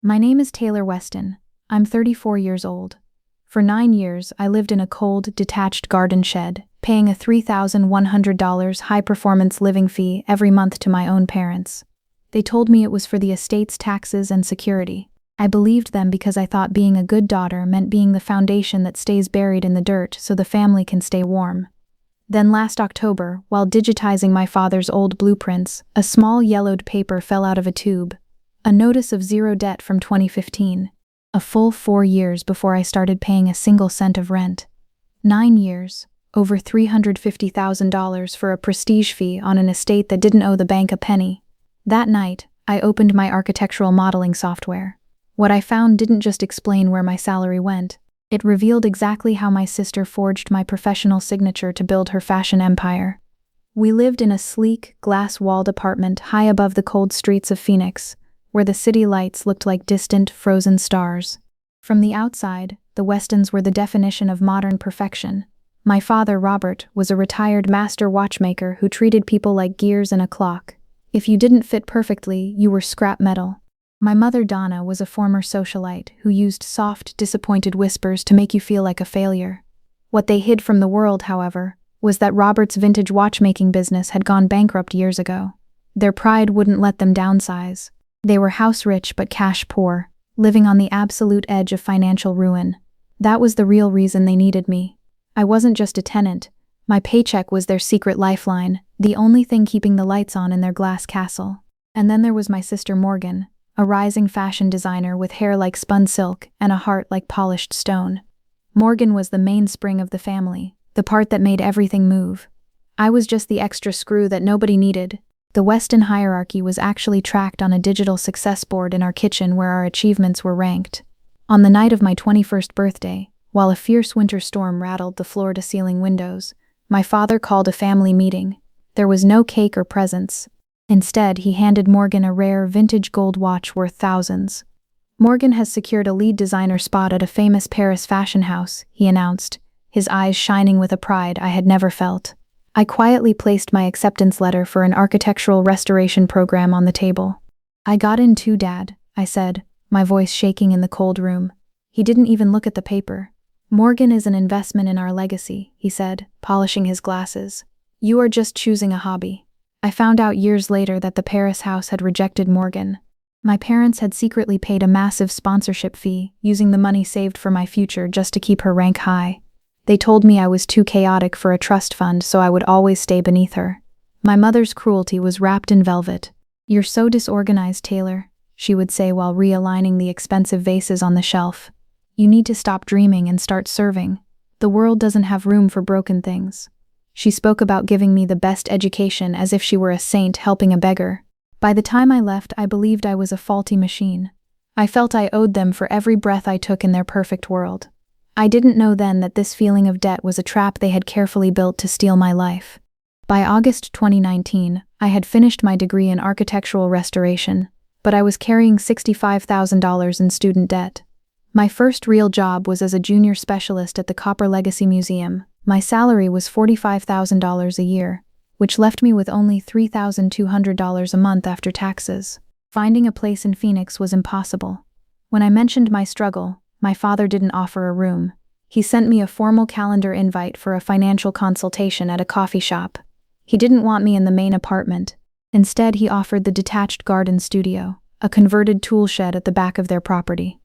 My name is Taylor Weston. I'm 34 years old. For 9 years, I lived in a cold, detached garden shed, paying a $3,100 high-performance living fee every month to my own parents. They told me it was for the estate's taxes and security. I believed them because I thought being a good daughter meant being the foundation that stays buried in the dirt so the family can stay warm. Then last October, while digitizing my father's old blueprints, a small yellowed paper fell out of a tube. A notice of zero debt from 2015. A full 4 years before I started paying a single cent of rent. 9 years, over $350,000 for a prestige fee on an estate that didn't owe the bank a penny. That night, I opened my architectural modeling software. What I found didn't just explain where my salary went. It revealed exactly how my sister forged my professional signature to build her fashion empire. We lived in a sleek, glass-walled apartment high above the cold streets of Phoenix, where the city lights looked like distant, frozen stars. From the outside, the Westons were the definition of modern perfection. My father, Robert, was a retired master watchmaker who treated people like gears in a clock. If you didn't fit perfectly, you were scrap metal. My mother, Donna, was a former socialite who used soft, disappointed whispers to make you feel like a failure. What they hid from the world, however, was that Robert's vintage watchmaking business had gone bankrupt years ago. Their pride wouldn't let them downsize. They were house-rich but cash-poor, living on the absolute edge of financial ruin. That was the real reason they needed me. I wasn't just a tenant. My paycheck was their secret lifeline, the only thing keeping the lights on in their glass castle. And then there was my sister Morgan, a rising fashion designer with hair like spun silk and a heart like polished stone. Morgan was the mainspring of the family, the part that made everything move. I was just the extra screw that nobody needed. The Weston hierarchy was actually tracked on a digital success board in our kitchen where our achievements were ranked. On the night of my 21st birthday, while a fierce winter storm rattled the floor-to-ceiling windows, my father called a family meeting. There was no cake or presents. Instead, he handed Morgan a rare vintage gold watch worth thousands. "Morgan has secured a lead designer spot at a famous Paris fashion house," he announced, his eyes shining with a pride I had never felt. I quietly placed my acceptance letter for an architectural restoration program on the table. "I got in too, Dad," I said, my voice shaking in the cold room. He didn't even look at the paper. "Morgan is an investment in our legacy," he said, polishing his glasses. "You are just choosing a hobby." I found out years later that the Paris house had rejected Morgan. My parents had secretly paid a massive sponsorship fee, using the money saved for my future just to keep her rank high. They told me I was too chaotic for a trust fund, so I would always stay beneath her. My mother's cruelty was wrapped in velvet. "You're so disorganized, Taylor," she would say while realigning the expensive vases on the shelf. "You need to stop dreaming and start serving. The world doesn't have room for broken things." She spoke about giving me the best education as if she were a saint helping a beggar. By the time I left, I believed I was a faulty machine. I felt I owed them for every breath I took in their perfect world. I didn't know then that this feeling of debt was a trap they had carefully built to steal my life. By August 2019, I had finished my degree in architectural restoration, but I was carrying $65,000 in student debt. My first real job was as a junior specialist at the Copper Legacy Museum. My salary was $45,000 a year, which left me with only $3,200 a month after taxes. Finding a place in Phoenix was impossible. When I mentioned my struggle, my father didn't offer a room. He sent me a formal calendar invite for a financial consultation at a coffee shop. He didn't want me in the main apartment. Instead, he offered the detached garden studio, a converted tool shed at the back of their property.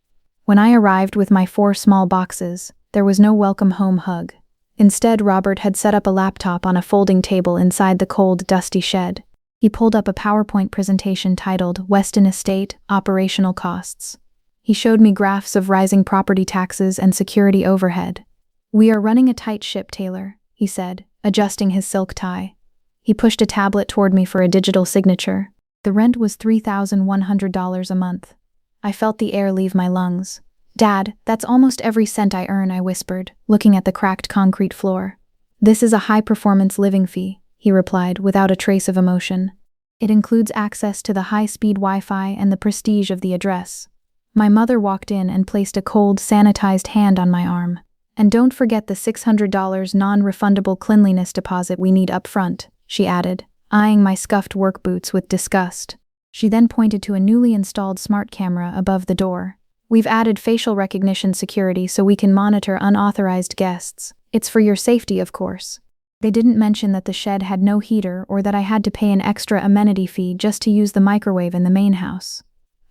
When I arrived with my 4 small boxes, there was no welcome home hug. Instead, Robert had set up a laptop on a folding table inside the cold, dusty shed. He pulled up a PowerPoint presentation titled Weston Estate Operational Costs. He showed me graphs of rising property taxes and security overhead. "We are running a tight ship, Taylor," he said, adjusting his silk tie. He pushed a tablet toward me for a digital signature. The rent was $3,100 a month. I felt the air leave my lungs. "Dad, that's almost every cent I earn," I whispered, looking at the cracked concrete floor. "This is a high-performance living fee," he replied without a trace of emotion. "It includes access to the high-speed Wi-Fi and the prestige of the address." My mother walked in and placed a cold, sanitized hand on my arm. "And don't forget the $600 non-refundable cleanliness deposit we need up front," she added, eyeing my scuffed work boots with disgust. She then pointed to a newly installed smart camera above the door. "We've added facial recognition security so we can monitor unauthorized guests. It's for your safety, of course." They didn't mention that the shed had no heater or that I had to pay an extra amenity fee just to use the microwave in the main house.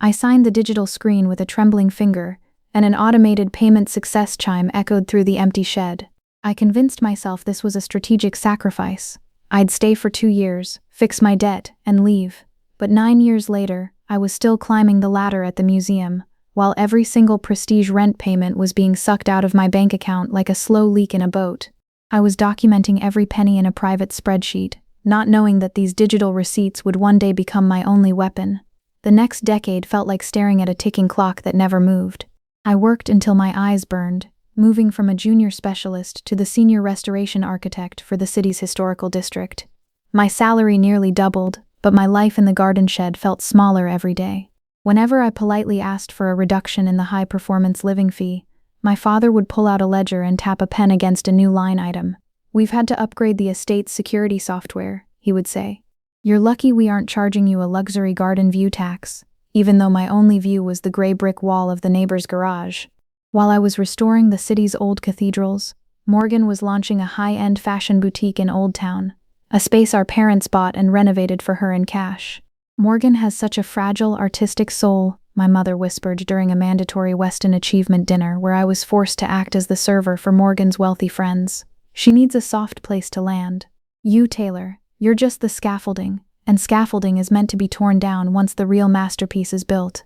I signed the digital screen with a trembling finger, and an automated payment success chime echoed through the empty shed. I convinced myself this was a strategic sacrifice. I'd stay for 2 years, fix my debt, and leave. But 9 years later, I was still climbing the ladder at the museum, while every single prestige rent payment was being sucked out of my bank account like a slow leak in a boat. I was documenting every penny in a private spreadsheet, not knowing that these digital receipts would one day become my only weapon. The next decade felt like staring at a ticking clock that never moved. I worked until my eyes burned, moving from a junior specialist to the senior restoration architect for the city's historical district. My salary nearly doubled, but my life in the garden shed felt smaller every day. Whenever I politely asked for a reduction in the high-performance living fee, my father would pull out a ledger and tap a pen against a new line item. "We've had to upgrade the estate's security software," he would say. "You're lucky we aren't charging you a luxury garden view tax," even though my only view was the gray brick wall of the neighbor's garage. While I was restoring the city's old cathedrals, Morgan was launching a high-end fashion boutique in Old Town, a space our parents bought and renovated for her in cash. "Morgan has such a fragile, artistic soul," my mother whispered during a mandatory Weston Achievement dinner where I was forced to act as the server for Morgan's wealthy friends. "She needs a soft place to land. You, Taylor, you're just the scaffolding, and scaffolding is meant to be torn down once the real masterpiece is built."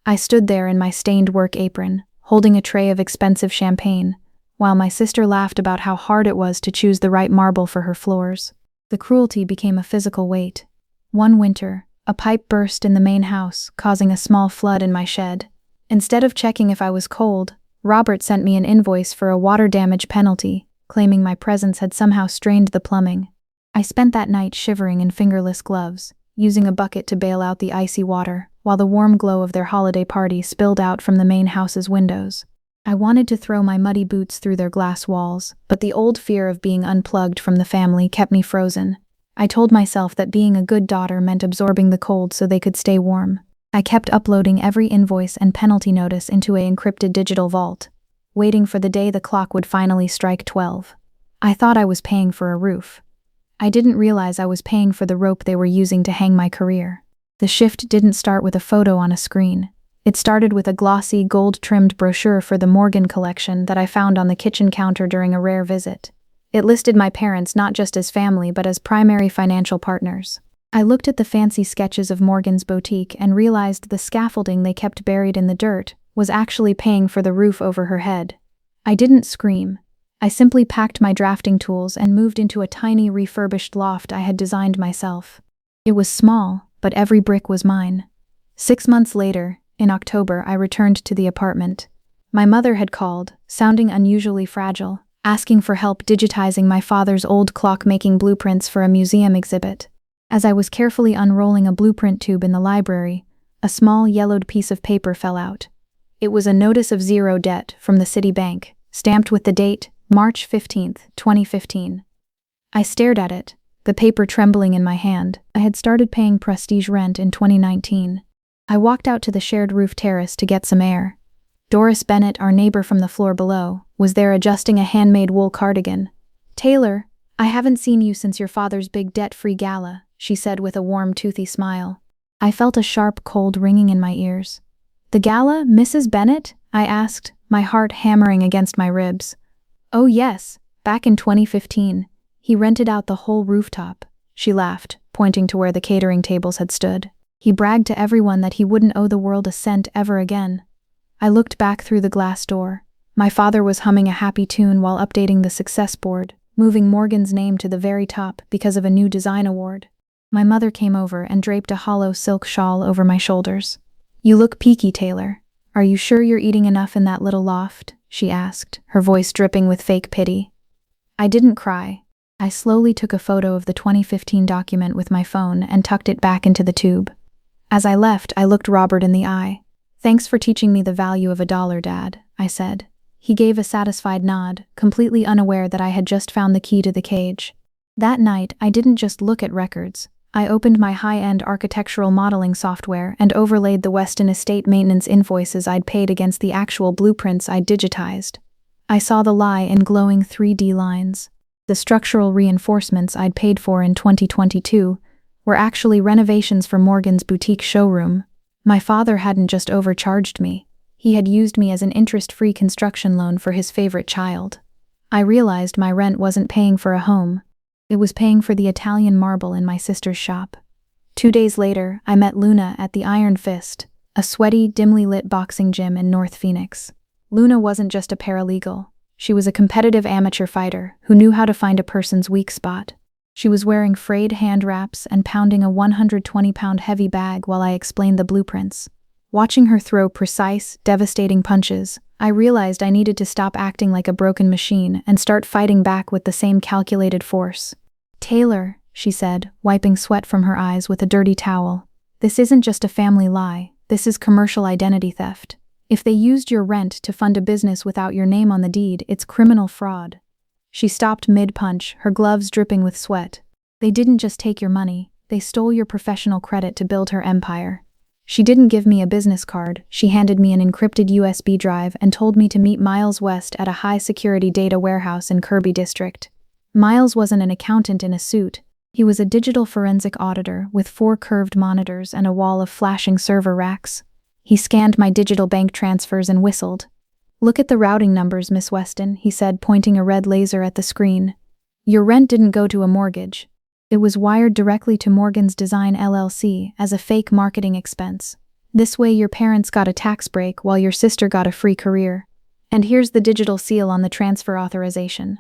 I stood there in my stained work apron, holding a tray of expensive champagne, while my sister laughed about how hard it was to choose the right marble for her floors. The cruelty became a physical weight. One winter, a pipe burst in the main house, causing a small flood in my shed. Instead of checking if I was cold, Robert sent me an invoice for a water damage penalty, claiming my presence had somehow strained the plumbing. I spent that night shivering in fingerless gloves, using a bucket to bail out the icy water, while the warm glow of their holiday party spilled out from the main house's windows. I wanted to throw my muddy boots through their glass walls, but the old fear of being unplugged from the family kept me frozen. I told myself that being a good daughter meant absorbing the cold so they could stay warm. I kept uploading every invoice and penalty notice into an encrypted digital vault, waiting for the day the clock would finally strike 12. I thought I was paying for a roof. I didn't realize I was paying for the rope they were using to hang my career. The shift didn't start with a photo on a screen. It started with a glossy, gold-trimmed brochure for the Morgan collection that I found on the kitchen counter during a rare visit. It listed my parents not just as family but as primary financial partners. I looked at the fancy sketches of Morgan's boutique and realized the scaffolding they kept buried in the dirt was actually paying for the roof over her head. I didn't scream. I simply packed my drafting tools and moved into a tiny refurbished loft I had designed myself. It was small, but every brick was mine. 6 months later, in October, I returned to the apartment. My mother had called, sounding unusually fragile, asking for help digitizing my father's old clock-making blueprints for a museum exhibit. As I was carefully unrolling a blueprint tube in the library, a small yellowed piece of paper fell out. It was a notice of zero debt from the city bank, stamped with the date March 15, 2015. I stared at it, the paper trembling in my hand. I had started paying prestige rent in 2019. I walked out to the shared roof terrace to get some air. Doris Bennett, our neighbor from the floor below, was there adjusting a handmade wool cardigan. "Taylor, I haven't seen you since your father's big debt-free gala," she said with a warm, toothy smile. I felt a sharp cold ringing in my ears. "The gala, Mrs. Bennett?" I asked, my heart hammering against my ribs. "Oh yes, back in 2015. He rented out the whole rooftop," she laughed, pointing to where the catering tables had stood. "He bragged to everyone that he wouldn't owe the world a cent ever again." I looked back through the glass door. My father was humming a happy tune while updating the success board, moving Morgan's name to the very top because of a new design award. My mother came over and draped a hollow silk shawl over my shoulders. "You look peaky, Taylor. Are you sure you're eating enough in that little loft?" she asked, her voice dripping with fake pity. I didn't cry. I slowly took a photo of the 2015 document with my phone and tucked it back into the tube. As I left, I looked Robert in the eye. "Thanks for teaching me the value of $1, Dad," I said. He gave a satisfied nod, completely unaware that I had just found the key to the cage. That night, I didn't just look at records. I opened my high-end architectural modeling software and overlaid the Weston estate maintenance invoices I'd paid against the actual blueprints I'd digitized. I saw the lie in glowing 3D lines. The structural reinforcements I'd paid for in 2022 were actually renovations for Morgan's boutique showroom. My father hadn't just overcharged me. He had used me as an interest-free construction loan for his favorite child. I realized my rent wasn't paying for a home. It was paying for the Italian marble in my sister's shop. 2 days later, I met Luna at the Iron Fist, a sweaty, dimly lit boxing gym in North Phoenix. Luna wasn't just a paralegal. She was a competitive amateur fighter who knew how to find a person's weak spot. She was wearing frayed hand wraps and pounding a 120-pound heavy bag while I explained the blueprints. Watching her throw precise, devastating punches, I realized I needed to stop acting like a broken machine and start fighting back with the same calculated force. "Taylor," she said, wiping sweat from her eyes with a dirty towel, "this isn't just a family lie, this is commercial identity theft. If they used your rent to fund a business without your name on the deed, it's criminal fraud." She stopped mid-punch, her gloves dripping with sweat. "They didn't just take your money, they stole your professional credit to build her empire." She didn't give me a business card, she handed me an encrypted USB drive and told me to meet Miles West at a high-security data warehouse in Kirby District. Miles wasn't an accountant in a suit. He was a digital forensic auditor with 4 curved monitors and a wall of flashing server racks. He scanned my digital bank transfers and whistled. "Look at the routing numbers, Miss Weston," he said, pointing a red laser at the screen. "Your rent didn't go to a mortgage. It was wired directly to Morgan's Design LLC as a fake marketing expense. This way your parents got a tax break while your sister got a free career. And here's the digital seal on the transfer authorization."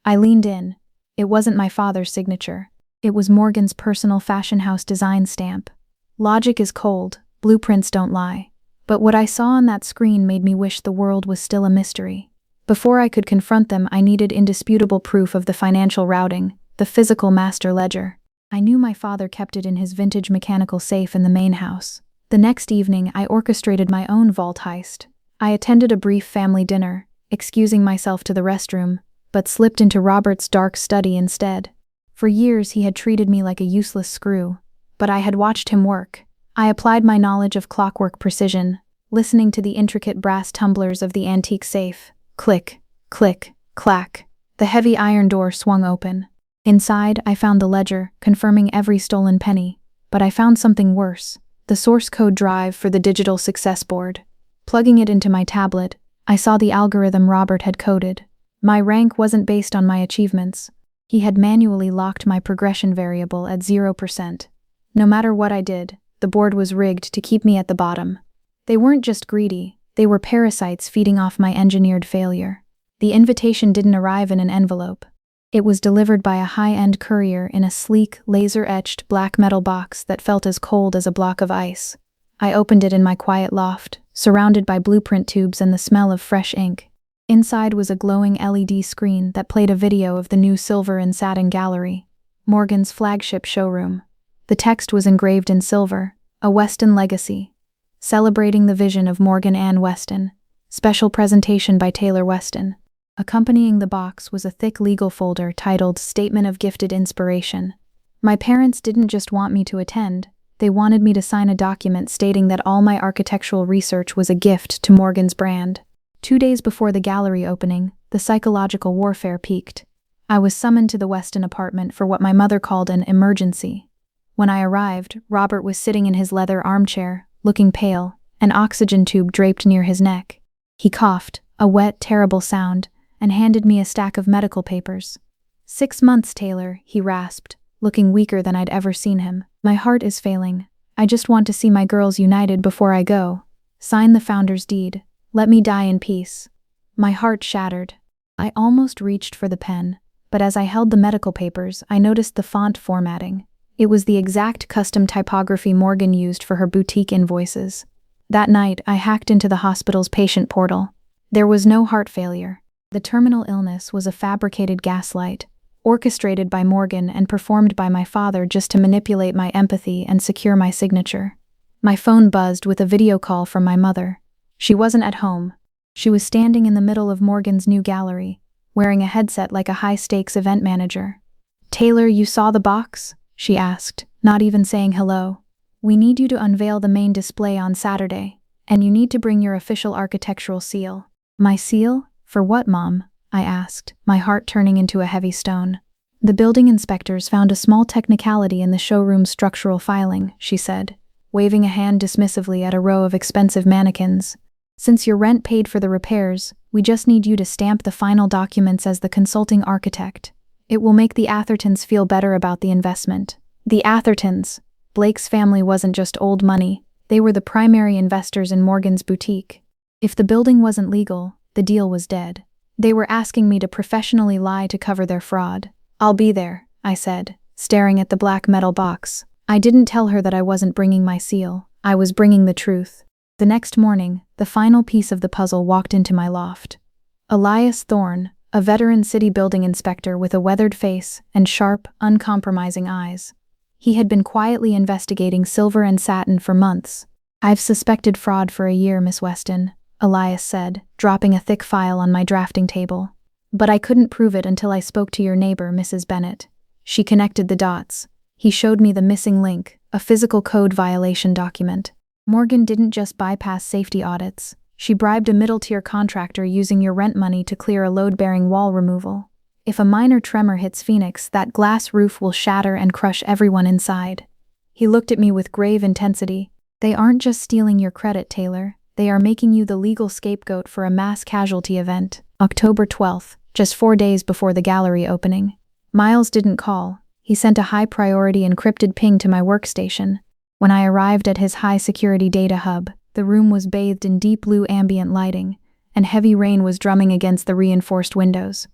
I leaned in. It wasn't my father's signature. It was Morgan's personal fashion house design stamp. Logic is cold, blueprints don't lie. But what I saw on that screen made me wish the world was still a mystery. Before I could confront them, I needed indisputable proof of the financial routing, the physical master ledger. I knew my father kept it in his vintage mechanical safe in the main house. The next evening, I orchestrated my own vault heist. I attended a brief family dinner, excusing myself to the restroom, but slipped into Robert's dark study instead. For years he had treated me like a useless screw, but I had watched him work. I applied my knowledge of clockwork precision, listening to the intricate brass tumblers of the antique safe. Click, click, clack. The heavy iron door swung open. Inside, I found the ledger, confirming every stolen penny. But I found something worse, the source code drive for the digital success board. Plugging it into my tablet, I saw the algorithm Robert had coded. My rank wasn't based on my achievements. He had manually locked my progression variable at 0%. No matter what I did, the board was rigged to keep me at the bottom. They weren't just greedy, they were parasites feeding off my engineered failure. The invitation didn't arrive in an envelope. It was delivered by a high-end courier in a sleek, laser-etched black metal box that felt as cold as a block of ice. I opened it in my quiet loft, surrounded by blueprint tubes and the smell of fresh ink. Inside was a glowing LED screen that played a video of the new silver and satin gallery, Morgan's flagship showroom. The text was engraved in silver, "A Weston Legacy," celebrating the vision of Morgan Ann Weston. Special presentation by Taylor Weston. Accompanying the box was a thick legal folder titled Statement of Gifted Inspiration. My parents didn't just want me to attend, they wanted me to sign a document stating that all my architectural research was a gift to Morgan's brand. 2 days before the gallery opening, the psychological warfare peaked. I was summoned to the Weston apartment for what my mother called an emergency. When I arrived, Robert was sitting in his leather armchair, looking pale, an oxygen tube draped near his neck. He coughed, a wet, terrible sound, and handed me a stack of medical papers. 6 months, Taylor, he rasped, looking weaker than I'd ever seen him. "My heart is failing. I just want to see my girls united before I go. Sign the founder's deed. Let me die in peace." My heart shattered. I almost reached for the pen, but as I held the medical papers, I noticed the font formatting. It was the exact custom typography Morgan used for her boutique invoices. That night, I hacked into the hospital's patient portal. There was no heart failure. The terminal illness was a fabricated gaslight, orchestrated by Morgan and performed by my father just to manipulate my empathy and secure my signature. My phone buzzed with a video call from my mother. She wasn't at home. She was standing in the middle of Morgan's new gallery, wearing a headset like a high-stakes event manager. "Taylor, you saw the box?" she asked, not even saying hello. We need you to unveil the main display on Saturday, and you need to bring your official architectural seal. My seal? For what, Mom? I asked, my heart turning into a heavy stone. The building inspectors found a small technicality in the showroom's structural filing, she said, waving a hand dismissively at a row of expensive mannequins. Since your rent paid for the repairs, we just need you to stamp the final documents as the consulting architect. It will make the Athertons feel better about the investment. The Athertons. Blake's family wasn't just old money, they were the primary investors in Morgan's boutique. If the building wasn't legal, the deal was dead. They were asking me to professionally lie to cover their fraud. I'll be there, I said, staring at the black metal box. I didn't tell her that I wasn't bringing my seal. I was bringing the truth. The next morning, the final piece of the puzzle walked into my loft. Elias Thorne, a veteran city building inspector with a weathered face and sharp, uncompromising eyes. He had been quietly investigating silver and satin for months. I've suspected fraud for a year, Miss Weston, Elias said, dropping a thick file on my drafting table. But I couldn't prove it until I spoke to your neighbor, Mrs. Bennett. She connected the dots. He showed me the missing link, a physical code violation document. Morgan didn't just bypass safety audits. She bribed a middle-tier contractor using your rent money to clear a load-bearing wall removal. If a minor tremor hits Phoenix, that glass roof will shatter and crush everyone inside. He looked at me with grave intensity. They aren't just stealing your credit, Taylor. They are making you the legal scapegoat for a mass casualty event. October 12th, just 4 days before the gallery opening. Miles didn't call. He sent a high-priority encrypted ping to my workstation. When I arrived at his high-security data hub, the room was bathed in deep blue ambient lighting, and heavy rain was drumming against the reinforced windows.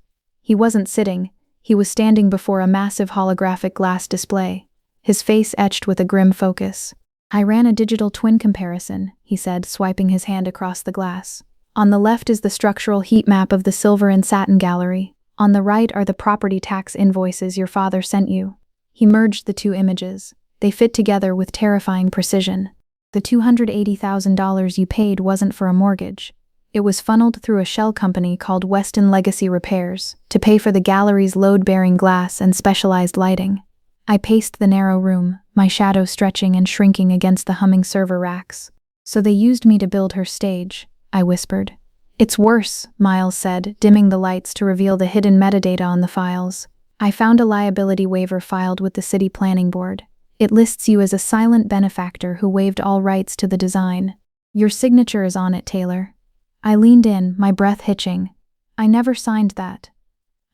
He wasn't sitting. He was standing before a massive holographic glass display, his face etched with a grim focus. I ran a digital twin comparison, he said, swiping his hand across the glass. On the left is the structural heat map of the silver and satin gallery. On the right are the property tax invoices your father sent you. He merged the two images. They fit together with terrifying precision. The $280,000 you paid wasn't for a mortgage. It was funneled through a shell company called Weston Legacy Repairs to pay for the gallery's load-bearing glass and specialized lighting. I paced the narrow room, my shadow stretching and shrinking against the humming server racks. So they used me to build her stage, I whispered. It's worse, Miles said, dimming the lights to reveal the hidden metadata on the files. I found a liability waiver filed with the City Planning Board. It lists you as a silent benefactor who waived all rights to the design. Your signature is on it, Taylor. I leaned in, my breath hitching. I never signed that.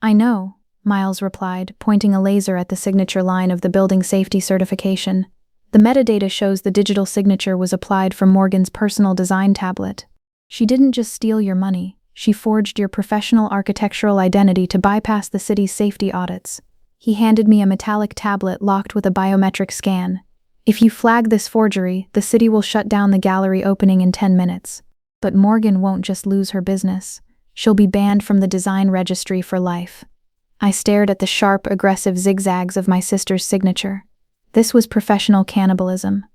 I know, Miles replied, pointing a laser at the signature line of the building safety certification. The metadata shows the digital signature was applied from Morgan's personal design tablet. She didn't just steal your money, she forged your professional architectural identity to bypass the city's safety audits. He handed me a metallic tablet locked with a biometric scan. If you flag this forgery, the city will shut down the gallery opening in 10 minutes. But Morgan won't just lose her business. She'll be banned from the design registry for life. I stared at the sharp, aggressive zigzags of my sister's signature. This was professional cannibalism.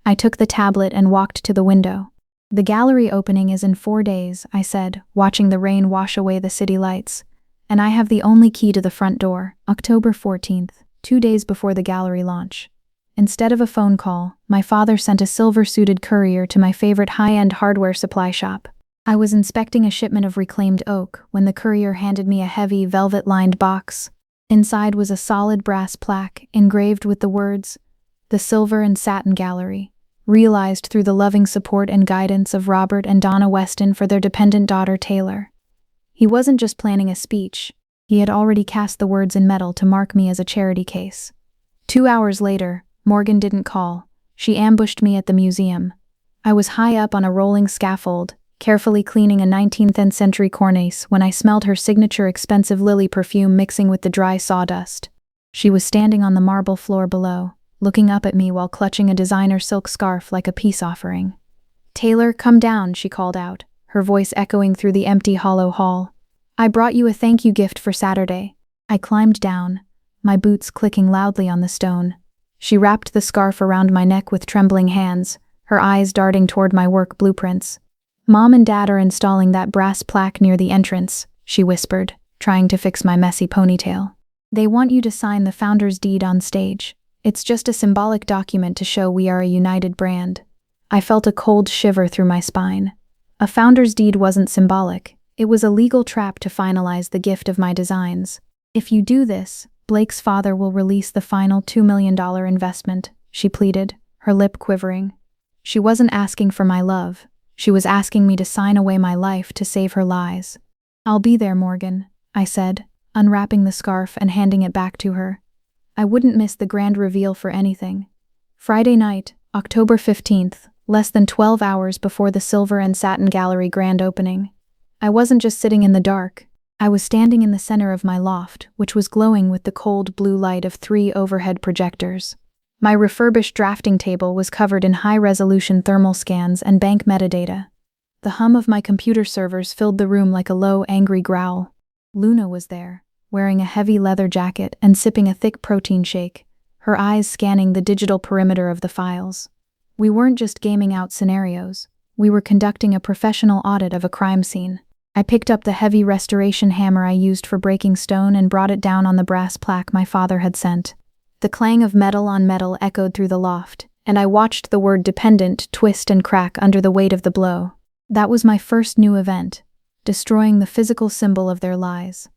I took the tablet and walked to the window. The gallery opening is in 4 days, I said, watching the rain wash away the city lights. And I have the only key to the front door, October 14th, 2 days before the gallery launch. Instead of a phone call, my father sent a silver-suited courier to my favorite high-end hardware supply shop. I was inspecting a shipment of reclaimed oak when the courier handed me a heavy, velvet-lined box. Inside was a solid brass plaque engraved with the words, "The Silver and Satin Gallery, realized through the loving support and guidance of Robert and Donna Weston for their dependent daughter Taylor." He wasn't just planning a speech. He had already cast the words in metal to mark me as a charity case. 2 hours later, Morgan didn't call. She ambushed me at the museum. I was high up on a rolling scaffold, carefully cleaning a 19th century cornice when I smelled her signature expensive lily perfume mixing with the dry sawdust. She was standing on the marble floor below, looking up at me while clutching a designer silk scarf like a peace offering. "Taylor, come down," she called out, her voice echoing through the empty hollow hall. "I brought you a thank you gift for Saturday." I climbed down, my boots clicking loudly on the stone. She wrapped the scarf around my neck with trembling hands, her eyes darting toward my work blueprints. "Mom and Dad are installing that brass plaque near the entrance," she whispered, trying to fix my messy ponytail. "They want you to sign the founder's deed on stage. It's just a symbolic document to show we are a united brand. I felt a cold shiver through my spine. A founder's deed wasn't symbolic. It was a legal trap to finalize the gift of my designs. If you do this, Blake's father will release the final $2 million investment, she pleaded, her lip quivering. She wasn't asking for my love. She was asking me to sign away my life to save her lies. I'll be there, Morgan, I said, unwrapping the scarf and handing it back to her. I wouldn't miss the grand reveal for anything. Friday night, October 15th, less than 12 hours before the Silver and Satin Gallery grand opening. I wasn't just sitting in the dark. I was standing in the center of my loft, which was glowing with the cold blue light of 3 overhead projectors. My refurbished drafting table was covered in high-resolution thermal scans and bank metadata. The hum of my computer servers filled the room like a low, angry growl. Luna was there, wearing a heavy leather jacket and sipping a thick protein shake, her eyes scanning the digital perimeter of the files. We weren't just gaming out scenarios. We were conducting a professional audit of a crime scene. I picked up the heavy restoration hammer I used for breaking stone and brought it down on the brass plaque my father had sent. The clang of metal on metal echoed through the loft, and I watched the word dependent twist and crack under the weight of the blow. That was my first new event, destroying the physical symbol of their lies.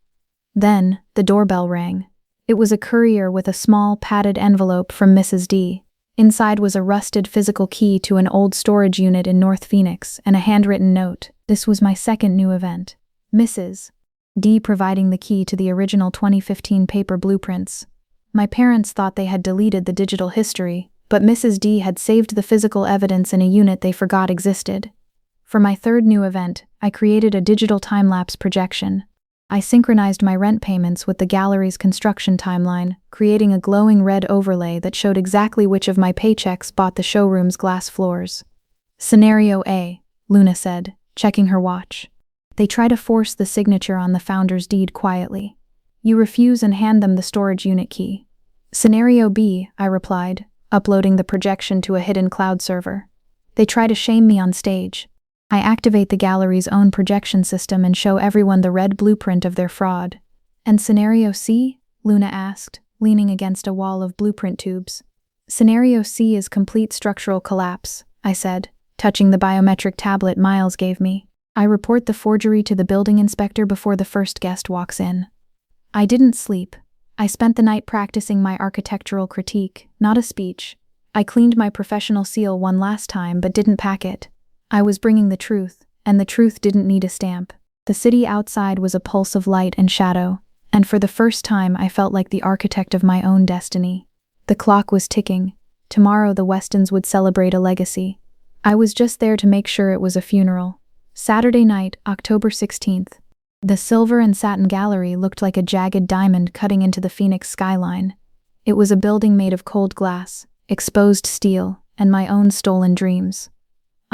Then, the doorbell rang. It was a courier with a small, padded envelope from Mrs. D. Inside was a rusted physical key to an old storage unit in North Phoenix and a handwritten note. This was my second new event. Mrs. D providing the key to the original 2015 paper blueprints. My parents thought they had deleted the digital history, but Mrs. D had saved the physical evidence in a unit they forgot existed. For my third new event, I created a digital time-lapse projection. I synchronized my rent payments with the gallery's construction timeline, creating a glowing red overlay that showed exactly which of my paychecks bought the showroom's glass floors. Scenario A, Luna said, checking her watch. They try to force the signature on the founder's deed quietly. You refuse and hand them the storage unit key. Scenario B, I replied, uploading the projection to a hidden cloud server. They try to shame me on stage. I activate the gallery's own projection system and show everyone the red blueprint of their fraud. And Scenario C? Luna asked, leaning against a wall of blueprint tubes. Scenario C is complete structural collapse, I said, touching the biometric tablet Miles gave me. I report the forgery to the building inspector before the first guest walks in. I didn't sleep. I spent the night practicing my architectural critique, not a speech. I cleaned my professional seal one last time but didn't pack it. I was bringing the truth, and the truth didn't need a stamp. The city outside was a pulse of light and shadow, and for the first time I felt like the architect of my own destiny. The clock was ticking. Tomorrow the Westons would celebrate a legacy. I was just there to make sure it was a funeral. Saturday night, October 16th. The Silver and Satin Gallery looked like a jagged diamond cutting into the Phoenix skyline. It was a building made of cold glass, exposed steel, and my own stolen dreams.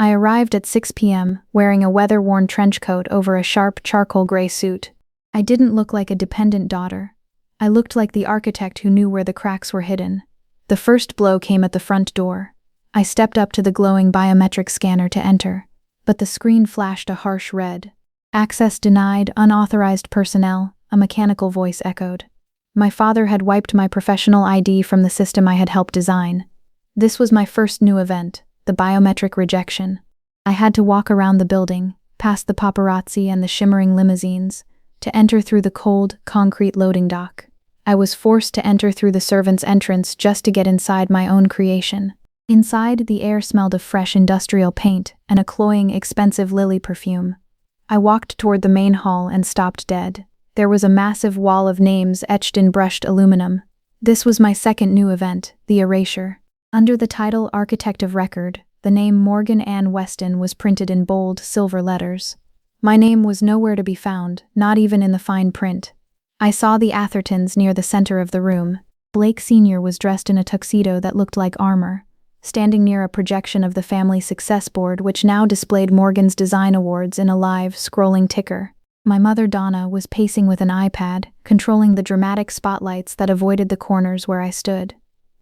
I arrived at 6 p.m., wearing a weather-worn trench coat over a sharp charcoal gray suit. I didn't look like a dependent daughter. I looked like the architect who knew where the cracks were hidden. The first blow came at the front door. I stepped up to the glowing biometric scanner to enter, but the screen flashed a harsh red. Access denied, unauthorized personnel, a mechanical voice echoed. My father had wiped my professional ID from the system I had helped design. This was my first new event, the biometric rejection. I had to walk around the building, past the paparazzi and the shimmering limousines, to enter through the cold, concrete loading dock. I was forced to enter through the servant's entrance just to get inside my own creation. Inside, the air smelled of fresh industrial paint and a cloying, expensive lily perfume. I walked toward the main hall and stopped dead. There was a massive wall of names etched in brushed aluminum. This was my second new event, the erasure. Under the title Architect of Record, the name Morgan Ann Weston was printed in bold, silver letters. My name was nowhere to be found, not even in the fine print. I saw the Athertons near the center of the room. Blake Sr. was dressed in a tuxedo that looked like armor, standing near a projection of the family success board which now displayed Morgan's design awards in a live, scrolling ticker. My mother Donna was pacing with an iPad, controlling the dramatic spotlights that avoided the corners where I stood.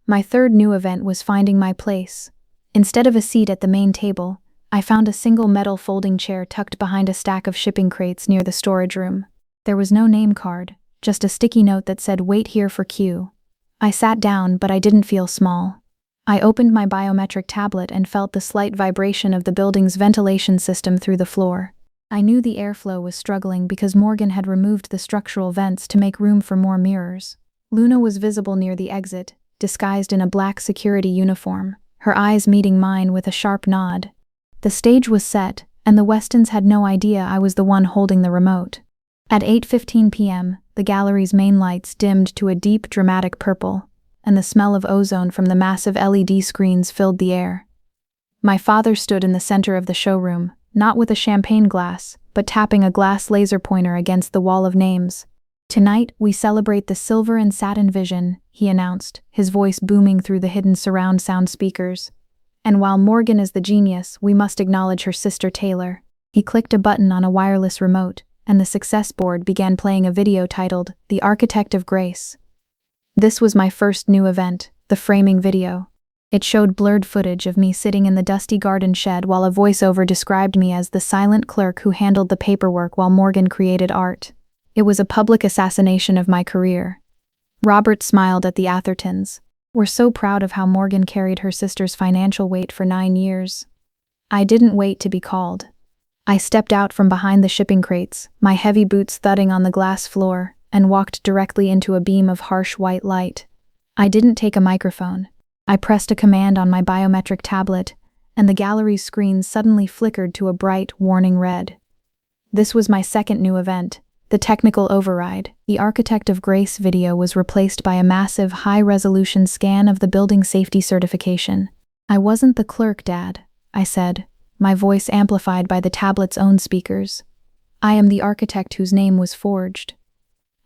My third new event was finding my place. Instead of a seat at the main table, I found a single metal folding chair tucked behind a stack of shipping crates near the storage room. There was no name card, just a sticky note that said, "Wait here for Q." I sat down, but I didn't feel small. I opened my biometric tablet and felt the slight vibration of the building's ventilation system through the floor. I knew the airflow was struggling because Morgan had removed the structural vents to make room for more mirrors. Luna was visible near the exit, disguised in a black security uniform, her eyes meeting mine with a sharp nod. The stage was set, and the Westons had no idea I was the one holding the remote. At 8:15 p.m., the gallery's main lights dimmed to a deep, dramatic purple, and the smell of ozone from the massive LED screens filled the air. My father stood in the center of the showroom, not with a champagne glass, but tapping a glass laser pointer against the wall of names. "Tonight, we celebrate the silver and satin vision," he announced, his voice booming through the hidden surround sound speakers. "And while Morgan is the genius, we must acknowledge her sister Taylor." He clicked a button on a wireless remote, and the success board began playing a video titled, "The Architect of Grace." This was my first new event, the framing video. It showed blurred footage of me sitting in the dusty garden shed while a voiceover described me as the silent clerk who handled the paperwork while Morgan created art. It was a public assassination of my career. Robert smiled at the Athertons. "We're so proud of how Morgan carried her sister's financial weight for 9 years." I didn't wait to be called. I stepped out from behind the shipping crates, my heavy boots thudding on the glass floor, and walked directly into a beam of harsh white light. I didn't take a microphone. I pressed a command on my biometric tablet, and the gallery's screen suddenly flickered to a bright, warning red. This was my second new event, the technical override. The Architect of Grace video was replaced by a massive, high-resolution scan of the building safety certification. "I wasn't the clerk, Dad," I said, my voice amplified by the tablet's own speakers. "I am the architect whose name was forged."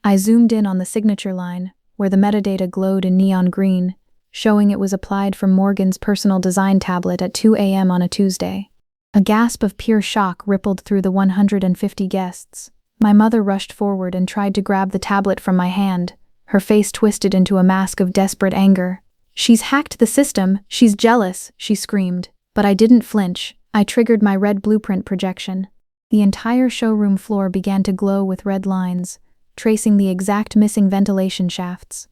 I zoomed in on the signature line, where the metadata glowed in neon green, showing it was applied from Morgan's personal design tablet at 2 a.m. on a Tuesday. A gasp of pure shock rippled through the 150 guests. My mother rushed forward and tried to grab the tablet from my hand, her face twisted into a mask of desperate anger. "She's hacked the system, she's jealous," she screamed. But I didn't flinch. I triggered my red blueprint projection. The entire showroom floor began to glow with red lines, tracing the exact missing ventilation shafts.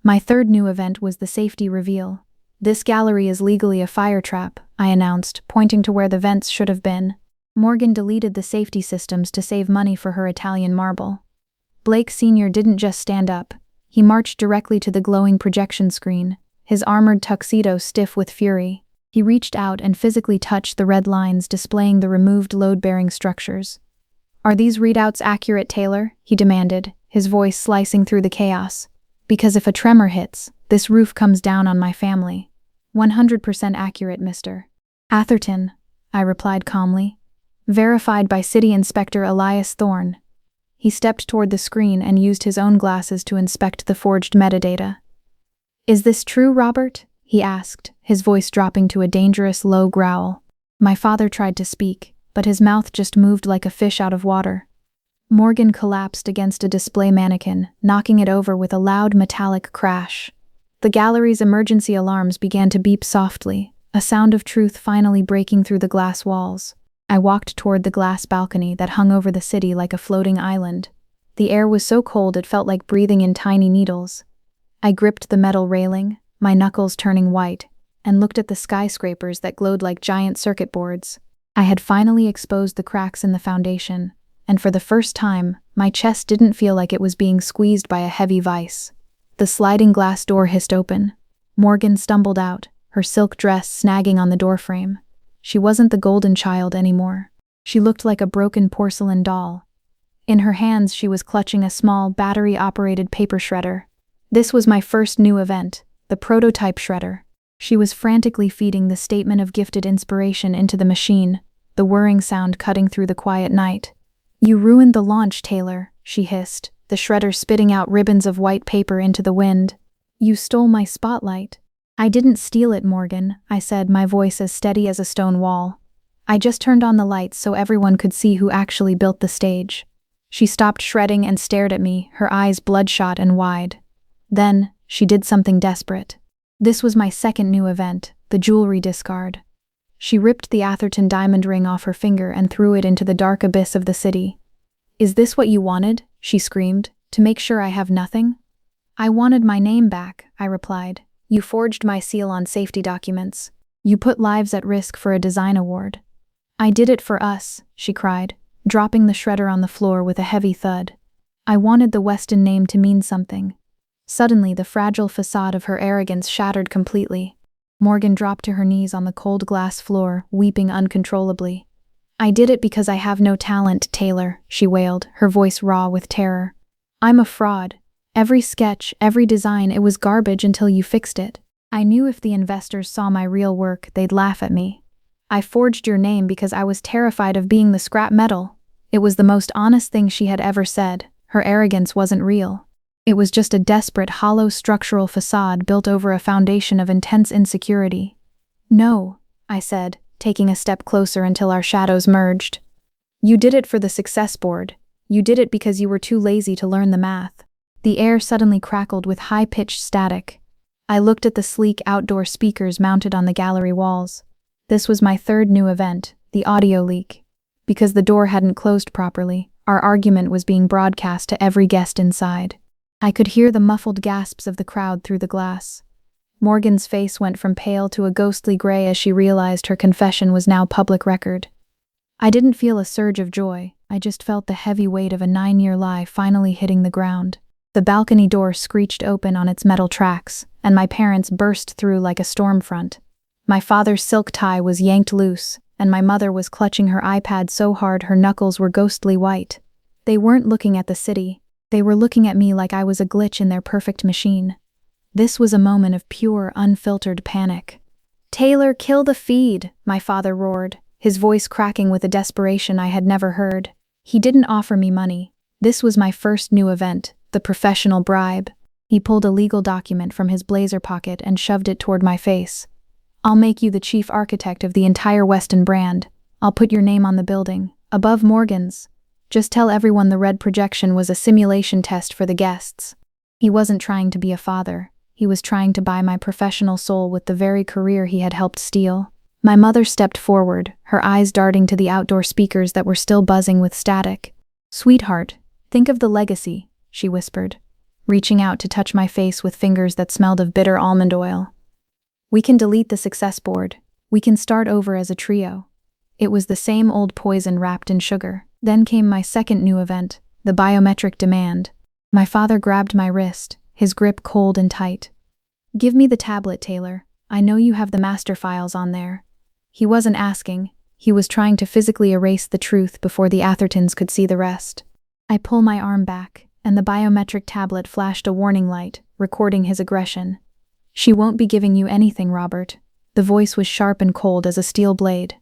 My third new event was the safety reveal. "This gallery is legally a fire trap," I announced, pointing to where the vents should have been. Morgan deleted the safety systems to save money for her Italian marble. Blake Sr. didn't just stand up. He marched directly to the glowing projection screen, his armored tuxedo stiff with fury. He reached out and physically touched the red lines displaying the removed load-bearing structures. "Are these readouts accurate, Taylor?" he demanded, his voice slicing through the chaos. "Because if a tremor hits, this roof comes down on my family." 100% accurate, Mr. Atherton," I replied calmly. "Verified by City Inspector Elias Thorne." He stepped toward the screen and used his own glasses to inspect the forged metadata. "Is this true, Robert?" he asked, his voice dropping to a dangerous low growl. My father tried to speak, but his mouth just moved like a fish out of water. Morgan collapsed against a display mannequin, knocking it over with a loud metallic crash. The gallery's emergency alarms began to beep softly, a sound of truth finally breaking through the glass walls. I walked toward the glass balcony that hung over the city like a floating island. The air was so cold it felt like breathing in tiny needles. I gripped the metal railing, my knuckles turning white, and looked at the skyscrapers that glowed like giant circuit boards. I had finally exposed the cracks in the foundation, and for the first time, my chest didn't feel like it was being squeezed by a heavy vice. The sliding glass door hissed open. Morgan stumbled out, her silk dress snagging on the doorframe. She wasn't the golden child anymore. She looked like a broken porcelain doll. In her hands, she was clutching a small, battery-operated paper shredder. This was my first new event, the prototype shredder. She was frantically feeding the statement of gifted inspiration into the machine, the whirring sound cutting through the quiet night. "You ruined the launch, Taylor," she hissed, the shredder spitting out ribbons of white paper into the wind. "You stole my spotlight." "I didn't steal it, Morgan," I said, my voice as steady as a stone wall. "I just turned on the lights so everyone could see who actually built the stage." She stopped shredding and stared at me, her eyes bloodshot and wide. Then, she did something desperate. This was my second new event, the jewelry discard. She ripped the Atherton diamond ring off her finger and threw it into the dark abyss of the city. "Is this what you wanted?" she screamed, "to make sure I have nothing?" I wanted my name back, I replied. You forged my seal on safety documents. You put lives at risk for a design award. I did it for us, she cried, dropping the shredder on the floor with a heavy thud. I wanted the Weston name to mean something. Suddenly, the fragile facade of her arrogance shattered completely. Morgan dropped to her knees on the cold glass floor, weeping uncontrollably. I did it because I have no talent, Taylor, she wailed, her voice raw with terror. I'm a fraud. Every sketch, every design, it was garbage until you fixed it. I knew if the investors saw my real work, they'd laugh at me. I forged your name because I was terrified of being the scrap metal. It was the most honest thing she had ever said. Her arrogance wasn't real. It was just a desperate, hollow structural facade built over a foundation of intense insecurity. No, I said, taking a step closer until our shadows merged. You did it for the success board. You did it because you were too lazy to learn the math. The air suddenly crackled with high-pitched static. I looked at the sleek outdoor speakers mounted on the gallery walls. This was my third new event, the audio leak. Because the door hadn't closed properly, our argument was being broadcast to every guest inside. I could hear the muffled gasps of the crowd through the glass. Morgan's face went from pale to a ghostly gray as she realized her confession was now public record. I didn't feel a surge of joy, I just felt the heavy weight of a 9-year lie finally hitting the ground. The balcony door screeched open on its metal tracks, and my parents burst through like a storm front. My father's silk tie was yanked loose, and my mother was clutching her iPad so hard her knuckles were ghostly white. They weren't looking at the city. They were looking at me like I was a glitch in their perfect machine. This was a moment of pure, unfiltered panic. Taylor, kill the feed, my father roared, his voice cracking with a desperation I had never heard. He didn't offer me money. This was my first new event, the professional bribe. He pulled a legal document from his blazer pocket and shoved it toward my face. I'll make you the chief architect of the entire Weston brand. I'll put your name on the building, above Morgan's. Just tell everyone the red projection was a simulation test for the guests. He wasn't trying to be a father. He was trying to buy my professional soul with the very career he had helped steal. My mother stepped forward, her eyes darting to the outdoor speakers that were still buzzing with static. Sweetheart, think of the legacy, she whispered, reaching out to touch my face with fingers that smelled of bitter almond oil. We can delete the success board. We can start over as a trio. It was the same old poison wrapped in sugar. Then came my second new event, the biometric demand. My father grabbed my wrist, his grip cold and tight. Give me the tablet, Taylor. I know you have the master files on there. He wasn't asking. He was trying to physically erase the truth before the Athertons could see the rest. I pull my arm back, and the biometric tablet flashed a warning light, recording his aggression. She won't be giving you anything, Robert. The voice was sharp and cold as a steel blade.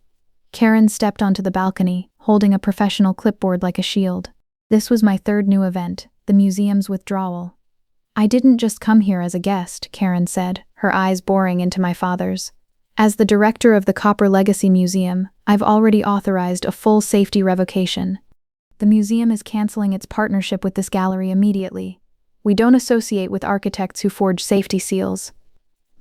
Karen stepped onto the balcony, holding a professional clipboard like a shield. This was my third new event, the museum's withdrawal. I didn't just come here as a guest, Karen said, her eyes boring into my father's. As the director of the Copper Legacy Museum, I've already authorized a full safety revocation. The museum is canceling its partnership with this gallery immediately. We don't associate with architects who forge safety seals.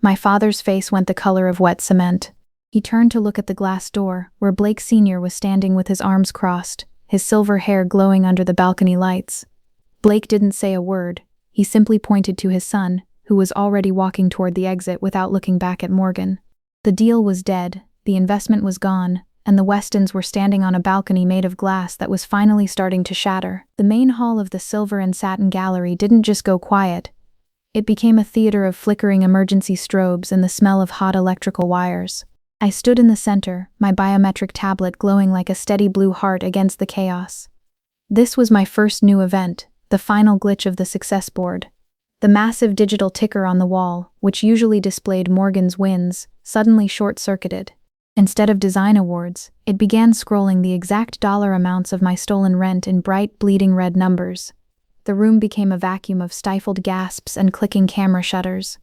My father's face went the color of wet cement. He turned to look at the glass door, where Blake Sr. was standing with his arms crossed, his silver hair glowing under the balcony lights. Blake didn't say a word. He simply pointed to his son, who was already walking toward the exit without looking back at Morgan. The deal was dead, the investment was gone, and the Westons were standing on a balcony made of glass that was finally starting to shatter. The main hall of the silver and satin gallery didn't just go quiet. It became a theater of flickering emergency strobes and the smell of hot electrical wires. I stood in the center, my biometric tablet glowing like a steady blue heart against the chaos. This was my first new event, the final glitch of the success board. The massive digital ticker on the wall, which usually displayed Morgan's wins, suddenly short-circuited. Instead of design awards, it began scrolling the exact dollar amounts of my stolen rent in bright, bleeding red numbers. The room became a vacuum of stifled gasps and clicking camera shutters.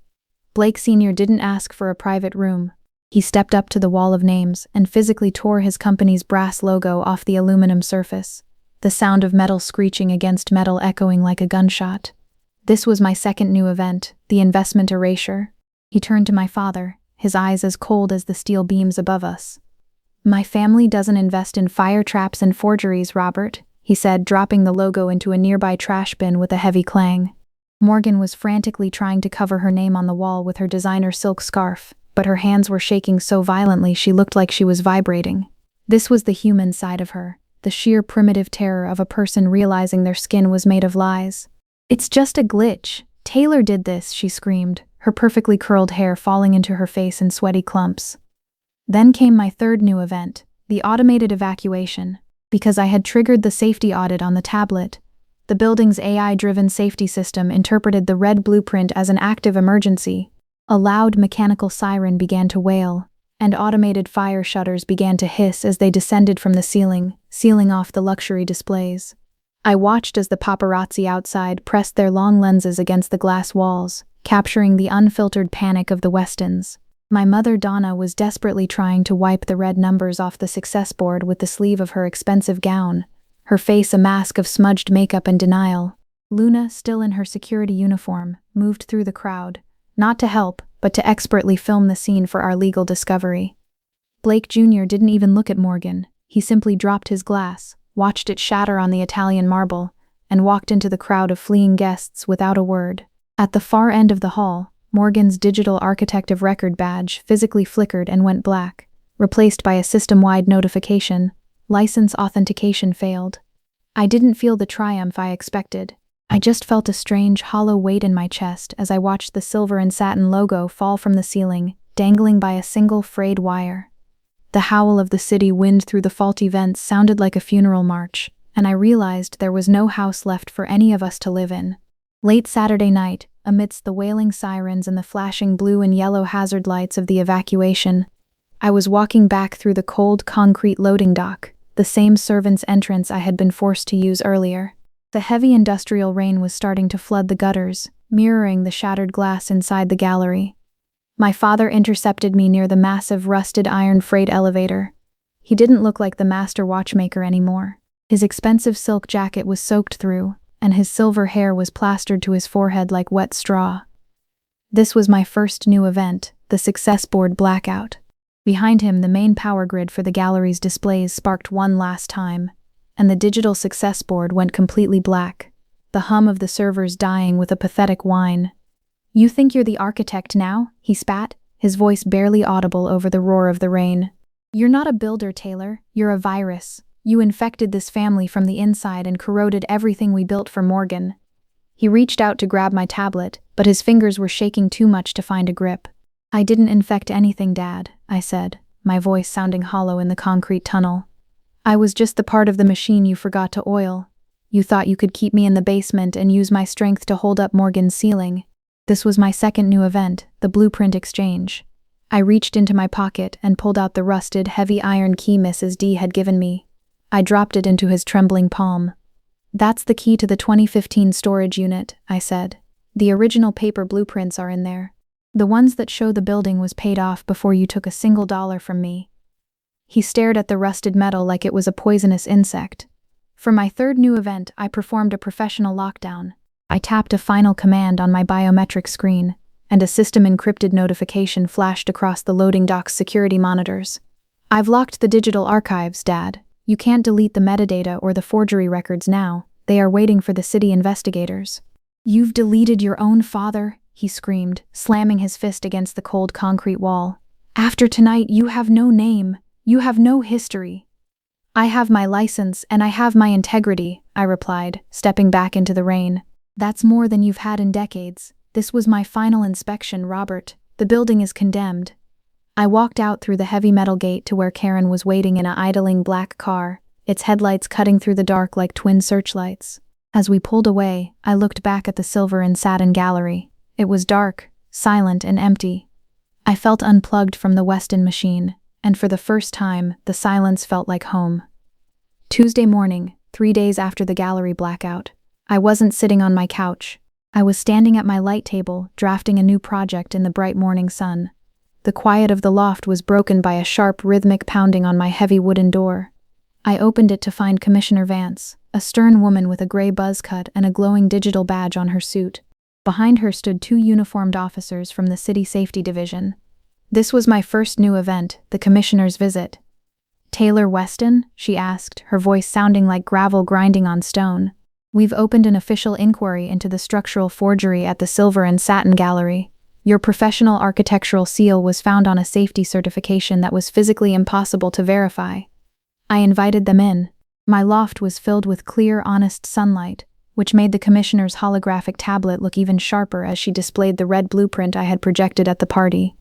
Blake Sr. didn't ask for a private room. He stepped up to the wall of names and physically tore his company's brass logo off the aluminum surface, the sound of metal screeching against metal echoing like a gunshot. This was my second new event, the investment erasure. He turned to my father, his eyes as cold as the steel beams above us. My family doesn't invest in fire traps and forgeries, Robert, he said, dropping the logo into a nearby trash bin with a heavy clang. Morgan was frantically trying to cover her name on the wall with her designer silk scarf, but her hands were shaking so violently she looked like she was vibrating. This was the human side of her, the sheer primitive terror of a person realizing their skin was made of lies. "It's just a glitch. Taylor did this," she screamed, her perfectly curled hair falling into her face in sweaty clumps. Then came my third new event, the automated evacuation. Because I had triggered the safety audit on the tablet, the building's AI-driven safety system interpreted the red blueprint as an active emergency. A loud mechanical siren began to wail, and automated fire shutters began to hiss as they descended from the ceiling, sealing off the luxury displays. I watched as the paparazzi outside pressed their long lenses against the glass walls, capturing the unfiltered panic of the Westons. My mother Donna was desperately trying to wipe the red numbers off the success board with the sleeve of her expensive gown, her face a mask of smudged makeup and denial. Luna, still in her security uniform, moved through the crowd, not to help, but to expertly film the scene for our legal discovery. Blake Jr. didn't even look at Morgan. He simply dropped his glass, watched it shatter on the Italian marble, and walked into the crowd of fleeing guests without a word. At the far end of the hall, Morgan's digital Architect of Record badge physically flickered and went black, replaced by a system-wide notification: license authentication failed. I didn't feel the triumph I expected. I just felt a strange, hollow weight in my chest as I watched the silver and satin logo fall from the ceiling, dangling by a single frayed wire. The howl of the city wind through the faulty vents sounded like a funeral march, and I realized there was no house left for any of us to live in. Late Saturday night, amidst the wailing sirens and the flashing blue and yellow hazard lights of the evacuation, I was walking back through the cold concrete loading dock, the same servants' entrance I had been forced to use earlier. The heavy industrial rain was starting to flood the gutters, mirroring the shattered glass inside the gallery. My father intercepted me near the massive rusted iron freight elevator. He didn't look like the master watchmaker anymore. His expensive silk jacket was soaked through, and his silver hair was plastered to his forehead like wet straw. This was my first new event, the success board blackout. Behind him, the main power grid for the gallery's displays sparked one last time, and the digital success board went completely black, the hum of the servers dying with a pathetic whine. "You think you're the architect now?" he spat, his voice barely audible over the roar of the rain. "You're not a builder, Taylor. You're a virus. You infected this family from the inside and corroded everything we built for Morgan." He reached out to grab my tablet, but his fingers were shaking too much to find a grip. "I didn't infect anything, Dad," I said, my voice sounding hollow in the concrete tunnel. "I was just the part of the machine you forgot to oil. You thought you could keep me in the basement and use my strength to hold up Morgan's ceiling." This was my second new event, the blueprint exchange. I reached into my pocket and pulled out the rusted, heavy iron key Mrs. D had given me. I dropped it into his trembling palm. "That's the key to the 2015 storage unit," I said. "The original paper blueprints are in there. The ones that show the building was paid off before you took a single dollar from me." He stared at the rusted metal like it was a poisonous insect. For my third new event, I performed a professional lockdown. I tapped a final command on my biometric screen, and a system-encrypted notification flashed across the loading dock's security monitors. "I've locked the digital archives, Dad. You can't delete the metadata or the forgery records now. They are waiting for the city investigators." "You've deleted your own father?" he screamed, slamming his fist against the cold concrete wall. "After tonight, you have no name. You have no history." "I have my license and I have my integrity," I replied, stepping back into the rain. "That's more than you've had in decades. This was my final inspection, Robert. The building is condemned." I walked out through the heavy metal gate to where Karen was waiting in an idling black car, its headlights cutting through the dark like twin searchlights. As we pulled away, I looked back at the silver and satin gallery. It was dark, silent, and empty. I felt unplugged from the Weston machine, and for the first time, the silence felt like home. Tuesday morning, 3 days after the gallery blackout, I wasn't sitting on my couch. I was standing at my light table, drafting a new project in the bright morning sun. The quiet of the loft was broken by a sharp, rhythmic pounding on my heavy wooden door. I opened it to find Commissioner Vance, a stern woman with a gray buzz cut and a glowing digital badge on her suit. Behind her stood 2 uniformed officers from the City Safety Division. This was my first new event, the Commissioner's visit. "Taylor Weston?" she asked, her voice sounding like gravel grinding on stone. We've opened an official inquiry into the structural forgery at the Silver and Satin Gallery. Your professional architectural seal was found on a safety certification that was physically impossible to verify. I invited them in. My loft was filled with clear, honest sunlight, which made the commissioner's holographic tablet look even sharper as she displayed the red blueprint I had projected at the party.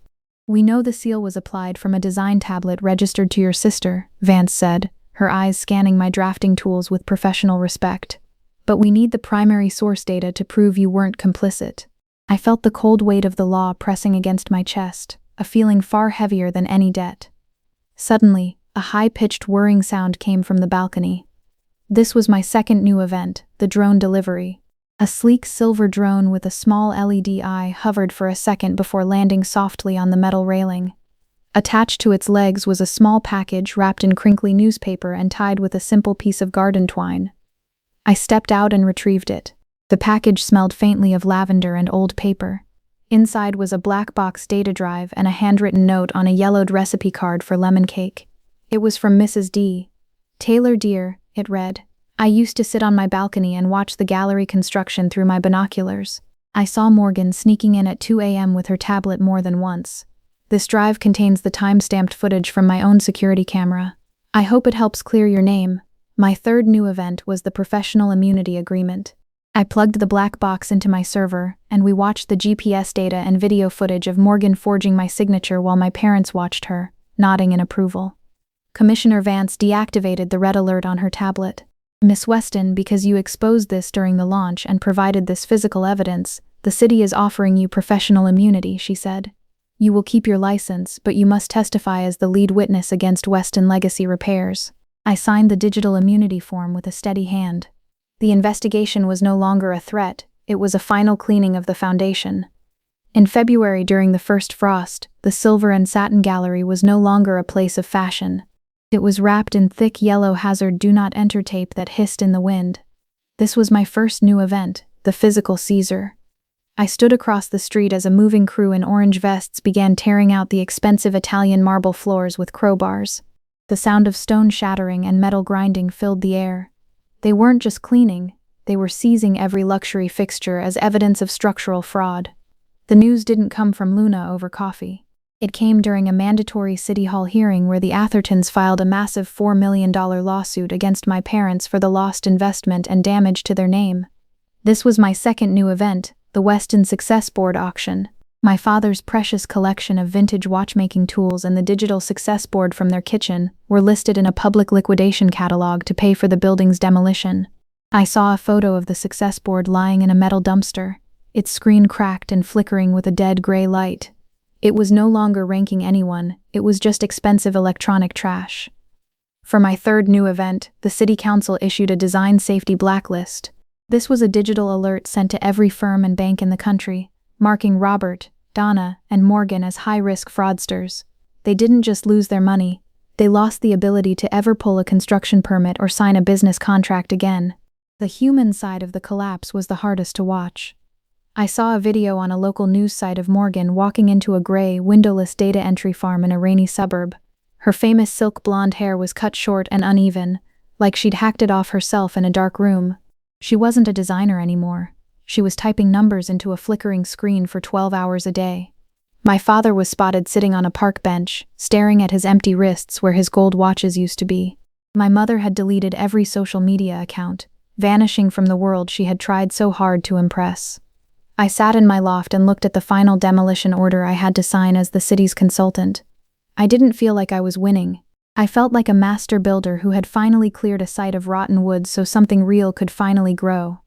"We know the seal was applied from a design tablet registered to your sister," Vance said, her eyes scanning my drafting tools with professional respect. "But we need the primary source data to prove you weren't complicit." I felt the cold weight of the law pressing against my chest, a feeling far heavier than any debt. Suddenly, a high-pitched whirring sound came from the balcony. This was my second new event, the drone delivery. A sleek silver drone with a small LED eye hovered for a second before landing softly on the metal railing. Attached to its legs was a small package wrapped in crinkly newspaper and tied with a simple piece of garden twine. I stepped out and retrieved it. The package smelled faintly of lavender and old paper. Inside was a black box data drive and a handwritten note on a yellowed recipe card for lemon cake. It was from Mrs. D. "Taylor dear," it read. "I used to sit on my balcony and watch the gallery construction through my binoculars. I saw Morgan sneaking in at 2 a.m. with her tablet more than once. This drive contains the time-stamped footage from my own security camera. I hope it helps clear your name." My third new event was the professional immunity agreement. I plugged the black box into my server, and we watched the GPS data and video footage of Morgan forging my signature while my parents watched her, nodding in approval. Commissioner Vance deactivated the red alert on her tablet. "Miss Weston, because you exposed this during the launch and provided this physical evidence, the city is offering you professional immunity," she said. "You will keep your license, but you must testify as the lead witness against Weston Legacy Repairs." I signed the digital immunity form with a steady hand. The investigation was no longer a threat, it was a final cleaning of the foundation. In February, during the first frost, the Silver and Satin Gallery was no longer a place of fashion. It was wrapped in thick yellow hazard do not enter tape that hissed in the wind. This was my first new event, the physical Caesar. I stood across the street as a moving crew in orange vests began tearing out the expensive Italian marble floors with crowbars. The sound of stone shattering and metal grinding filled the air. They weren't just cleaning, they were seizing every luxury fixture as evidence of structural fraud. The news didn't come from Luna over coffee. It came during a mandatory City Hall hearing where the Athertons filed a massive $4 million lawsuit against my parents for the lost investment and damage to their name. This was my second new event, the Weston Success Board auction. My father's precious collection of vintage watchmaking tools and the digital success board from their kitchen were listed in a public liquidation catalog to pay for the building's demolition. I saw a photo of the success board lying in a metal dumpster, its screen cracked and flickering with a dead gray light. It was no longer ranking anyone, it was just expensive electronic trash. For my third new event, the City Council issued a design safety blacklist. This was a digital alert sent to every firm and bank in the country, marking Robert, Donna, and Morgan as high-risk fraudsters. They didn't just lose their money, they lost the ability to ever pull a construction permit or sign a business contract again. The human side of the collapse was the hardest to watch. I saw a video on a local news site of Morgan walking into a gray, windowless data entry farm in a rainy suburb. Her famous silk blonde hair was cut short and uneven, like she'd hacked it off herself in a dark room. She wasn't a designer anymore. She was typing numbers into a flickering screen for 12 hours a day. My father was spotted sitting on a park bench, staring at his empty wrists where his gold watches used to be. My mother had deleted every social media account, vanishing from the world she had tried so hard to impress. I sat in my loft and looked at the final demolition order I had to sign as the city's consultant. I didn't feel like I was winning. I felt like a master builder who had finally cleared a site of rotten wood so something real could finally grow.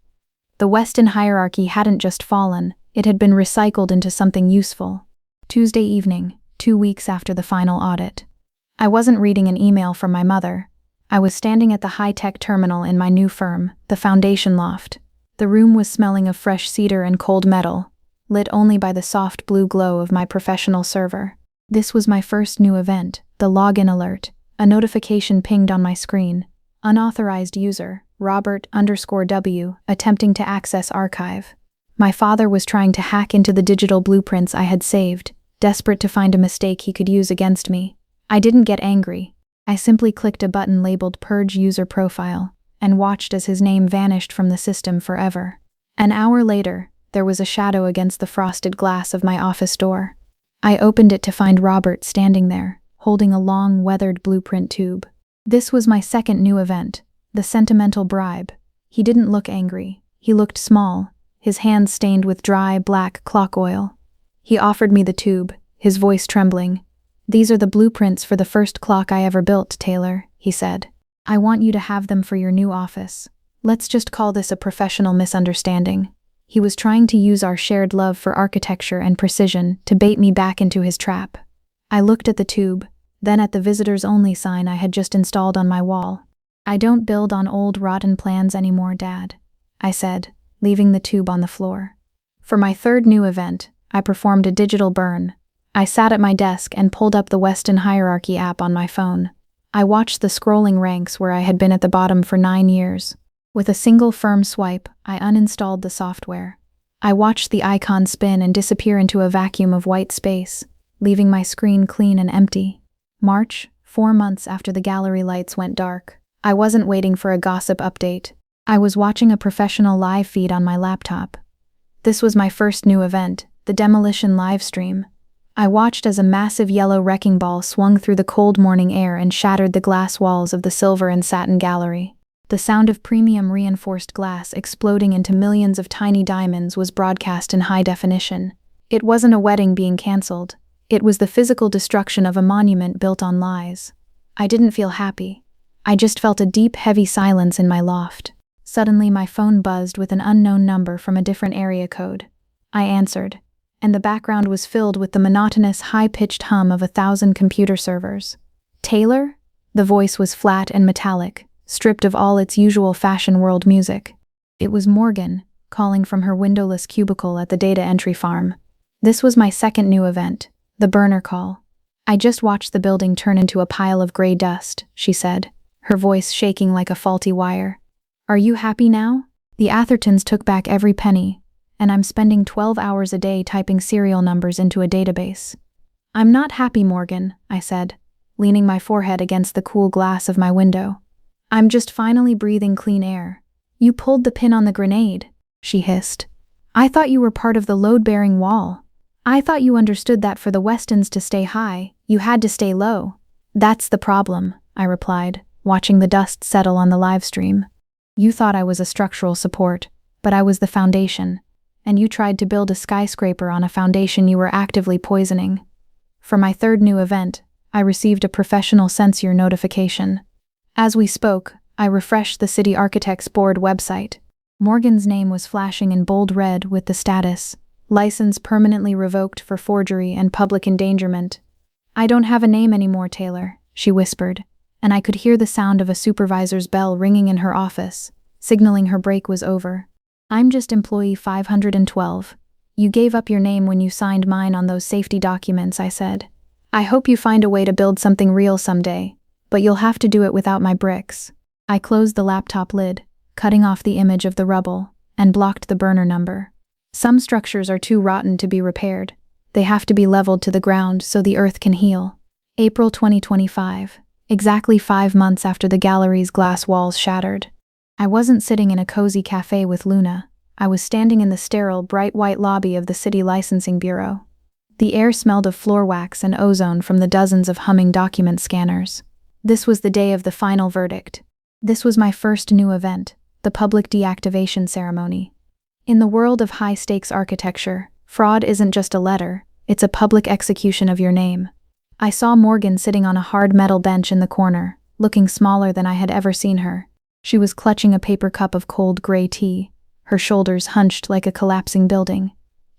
The Weston hierarchy hadn't just fallen, it had been recycled into something useful. Tuesday evening, 2 weeks after the final audit. I wasn't reading an email from my mother. I was standing at the high-tech terminal in my new firm, the Foundation Loft. The room was smelling of fresh cedar and cold metal, lit only by the soft blue glow of my professional server. This was my first new event, the login alert. A notification pinged on my screen. Unauthorized user, Robert_W, attempting to access archive. My father was trying to hack into the digital blueprints I had saved, desperate to find a mistake he could use against me. I didn't get angry. I simply clicked a button labeled Purge User Profile, and watched as his name vanished from the system forever. An hour later, there was a shadow against the frosted glass of my office door. I opened it to find Robert standing there, holding a long, weathered blueprint tube. This was my second new event, the sentimental bribe. He didn't look angry. He looked small, his hands stained with dry, black clock oil. He offered me the tube, his voice trembling. "These are the blueprints for the first clock I ever built, Taylor," he said. "I want you to have them for your new office. Let's just call this a professional misunderstanding." He was trying to use our shared love for architecture and precision to bait me back into his trap. I looked at the tube, then at the visitors only sign I had just installed on my wall. "I don't build on old rotten plans anymore, Dad," I said, leaving the tube on the floor. For my third new event, I performed a digital burn. I sat at my desk and pulled up the Weston Hierarchy app on my phone. I watched the scrolling ranks where I had been at the bottom for 9 years. With a single firm swipe, I uninstalled the software. I watched the icon spin and disappear into a vacuum of white space, leaving my screen clean and empty. March, 4 months after the gallery lights went dark. I wasn't waiting for a gossip update. I was watching a professional live feed on my laptop. This was my first new event, the demolition live stream. I watched as a massive yellow wrecking ball swung through the cold morning air and shattered the glass walls of the silver and satin gallery. The sound of premium reinforced glass exploding into millions of tiny diamonds was broadcast in high definition. It wasn't a wedding being cancelled. It was the physical destruction of a monument built on lies. I didn't feel happy. I just felt a deep, heavy silence in my loft. Suddenly, my phone buzzed with an unknown number from a different area code. I answered, and the background was filled with the monotonous, high-pitched hum of 1,000 computer servers. "Taylor?" The voice was flat and metallic, stripped of all its usual fashion world music. It was Morgan, calling from her windowless cubicle at the data entry farm. This was my second new event, the burner call. "I just watched the building turn into a pile of gray dust," she said, her voice shaking like a faulty wire. "Are you happy now? The Athertons took back every penny, and I'm spending 12 hours a day typing serial numbers into a database." "I'm not happy, Morgan," I said, leaning my forehead against the cool glass of my window. "I'm just finally breathing clean air." "You pulled the pin on the grenade," she hissed. "I thought you were part of the load-bearing wall. I thought you understood that for the Westons to stay high, you had to stay low." "That's the problem," I replied, watching the dust settle on the live stream. "You thought I was a structural support, but I was the foundation, and you tried to build a skyscraper on a foundation you were actively poisoning." For my third new event, I received a professional censure notification. As we spoke, I refreshed the City Architects Board website. Morgan's name was flashing in bold red with the status, "License permanently revoked for forgery and public endangerment." "I don't have a name anymore, Taylor," she whispered, and I could hear the sound of a supervisor's bell ringing in her office, signaling her break was over. "I'm just employee 512. You gave up your name when you signed mine on those safety documents," I said. "I hope you find a way to build something real someday, but you'll have to do it without my bricks." I closed the laptop lid, cutting off the image of the rubble, and blocked the burner number. Some structures are too rotten to be repaired. They have to be leveled to the ground so the earth can heal. April 2025, exactly 5 months after the gallery's glass walls shattered. I wasn't sitting in a cozy cafe with Luna. I was standing in the sterile, bright white lobby of the City Licensing Bureau. The air smelled of floor wax and ozone from the dozens of humming document scanners. This was the day of the final verdict. This was my first new event, the public deactivation ceremony. In the world of high-stakes architecture, fraud isn't just a letter, it's a public execution of your name. I saw Morgan sitting on a hard metal bench in the corner, looking smaller than I had ever seen her. She was clutching a paper cup of cold gray tea, her shoulders hunched like a collapsing building.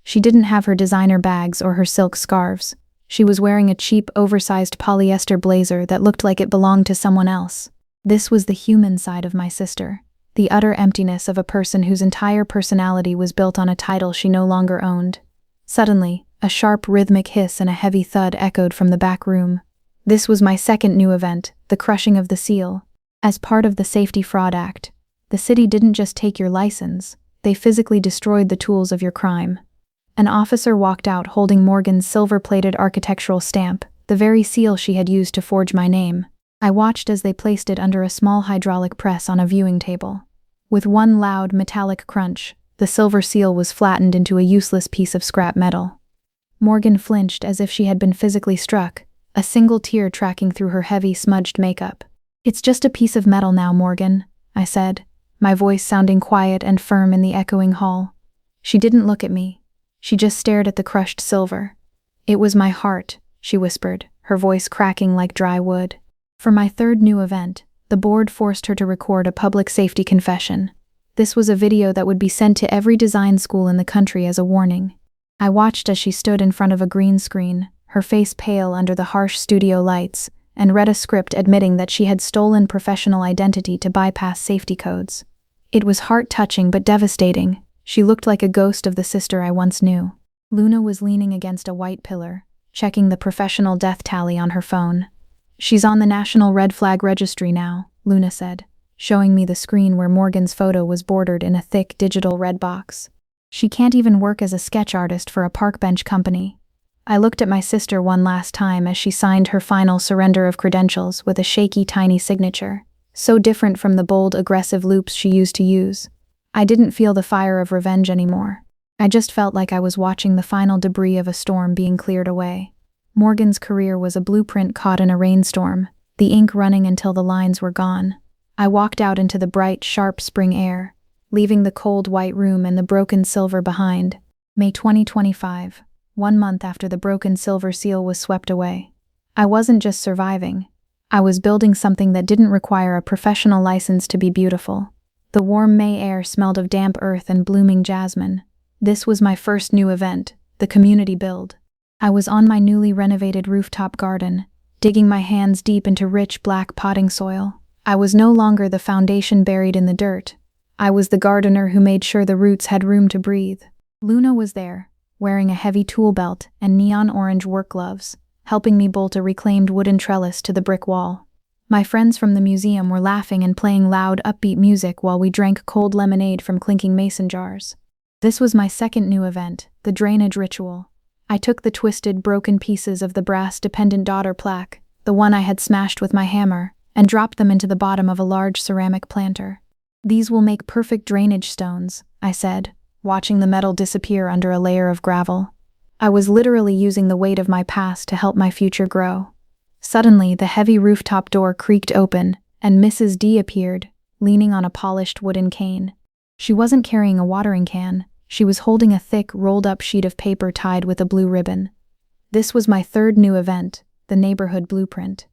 She didn't have her designer bags or her silk scarves. She was wearing a cheap, oversized polyester blazer that looked like it belonged to someone else. This was the human side of my sister, the utter emptiness of a person whose entire personality was built on a title she no longer owned. Suddenly, a sharp rhythmic hiss and a heavy thud echoed from the back room. This was my second new event, the crushing of the seal. As part of the Safety Fraud Act, the city didn't just take your license, they physically destroyed the tools of your crime. An officer walked out holding Morgan's silver-plated architectural stamp, the very seal she had used to forge my name. I watched as they placed it under a small hydraulic press on a viewing table. With one loud metallic crunch, the silver seal was flattened into a useless piece of scrap metal. Morgan flinched as if she had been physically struck, a single tear tracking through her heavy, smudged makeup. "It's just a piece of metal now, Morgan," I said, my voice sounding quiet and firm in the echoing hall. She didn't look at me. She just stared at the crushed silver. "It was my heart," she whispered, her voice cracking like dry wood. For my third new event, the board forced her to record a public safety confession. This was a video that would be sent to every design school in the country as a warning. I watched as she stood in front of a green screen, her face pale under the harsh studio lights, and read a script admitting that she had stolen professional identity to bypass safety codes. It was heart-touching but devastating. She looked like a ghost of the sister I once knew. Luna was leaning against a white pillar, checking the professional death tally on her phone. "She's on the National Red Flag Registry now," Luna said, showing me the screen where Morgan's photo was bordered in a thick digital red box. "She can't even work as a sketch artist for a park bench company." I looked at my sister one last time as she signed her final surrender of credentials with a shaky, tiny signature, so different from the bold, aggressive loops she used to use. I didn't feel the fire of revenge anymore. I just felt like I was watching the final debris of a storm being cleared away. Morgan's career was a blueprint caught in a rainstorm, the ink running until the lines were gone. I walked out into the bright, sharp spring air, leaving the cold white room and the broken silver behind. May 2025. 1 month after the broken silver seal was swept away. I wasn't just surviving. I was building something that didn't require a professional license to be beautiful. The warm May air smelled of damp earth and blooming jasmine. This was my first new event, the community build. I was on my newly renovated rooftop garden, digging my hands deep into rich black potting soil. I was no longer the foundation buried in the dirt. I was the gardener who made sure the roots had room to breathe. Luna was there, wearing a heavy tool belt and neon orange work gloves, helping me bolt a reclaimed wooden trellis to the brick wall. My friends from the museum were laughing and playing loud, upbeat music while we drank cold lemonade from clinking mason jars. This was my second new event, the drainage ritual. I took the twisted, broken pieces of the brass dependent daughter plaque, the one I had smashed with my hammer, and dropped them into the bottom of a large ceramic planter. "These will make perfect drainage stones," I said, watching the metal disappear under a layer of gravel. I was literally using the weight of my past to help my future grow. Suddenly, the heavy rooftop door creaked open, and Mrs. D appeared, leaning on a polished wooden cane. She wasn't carrying a watering can. She was holding a thick, rolled-up sheet of paper tied with a blue ribbon. This was my third new event, the neighborhood blueprint.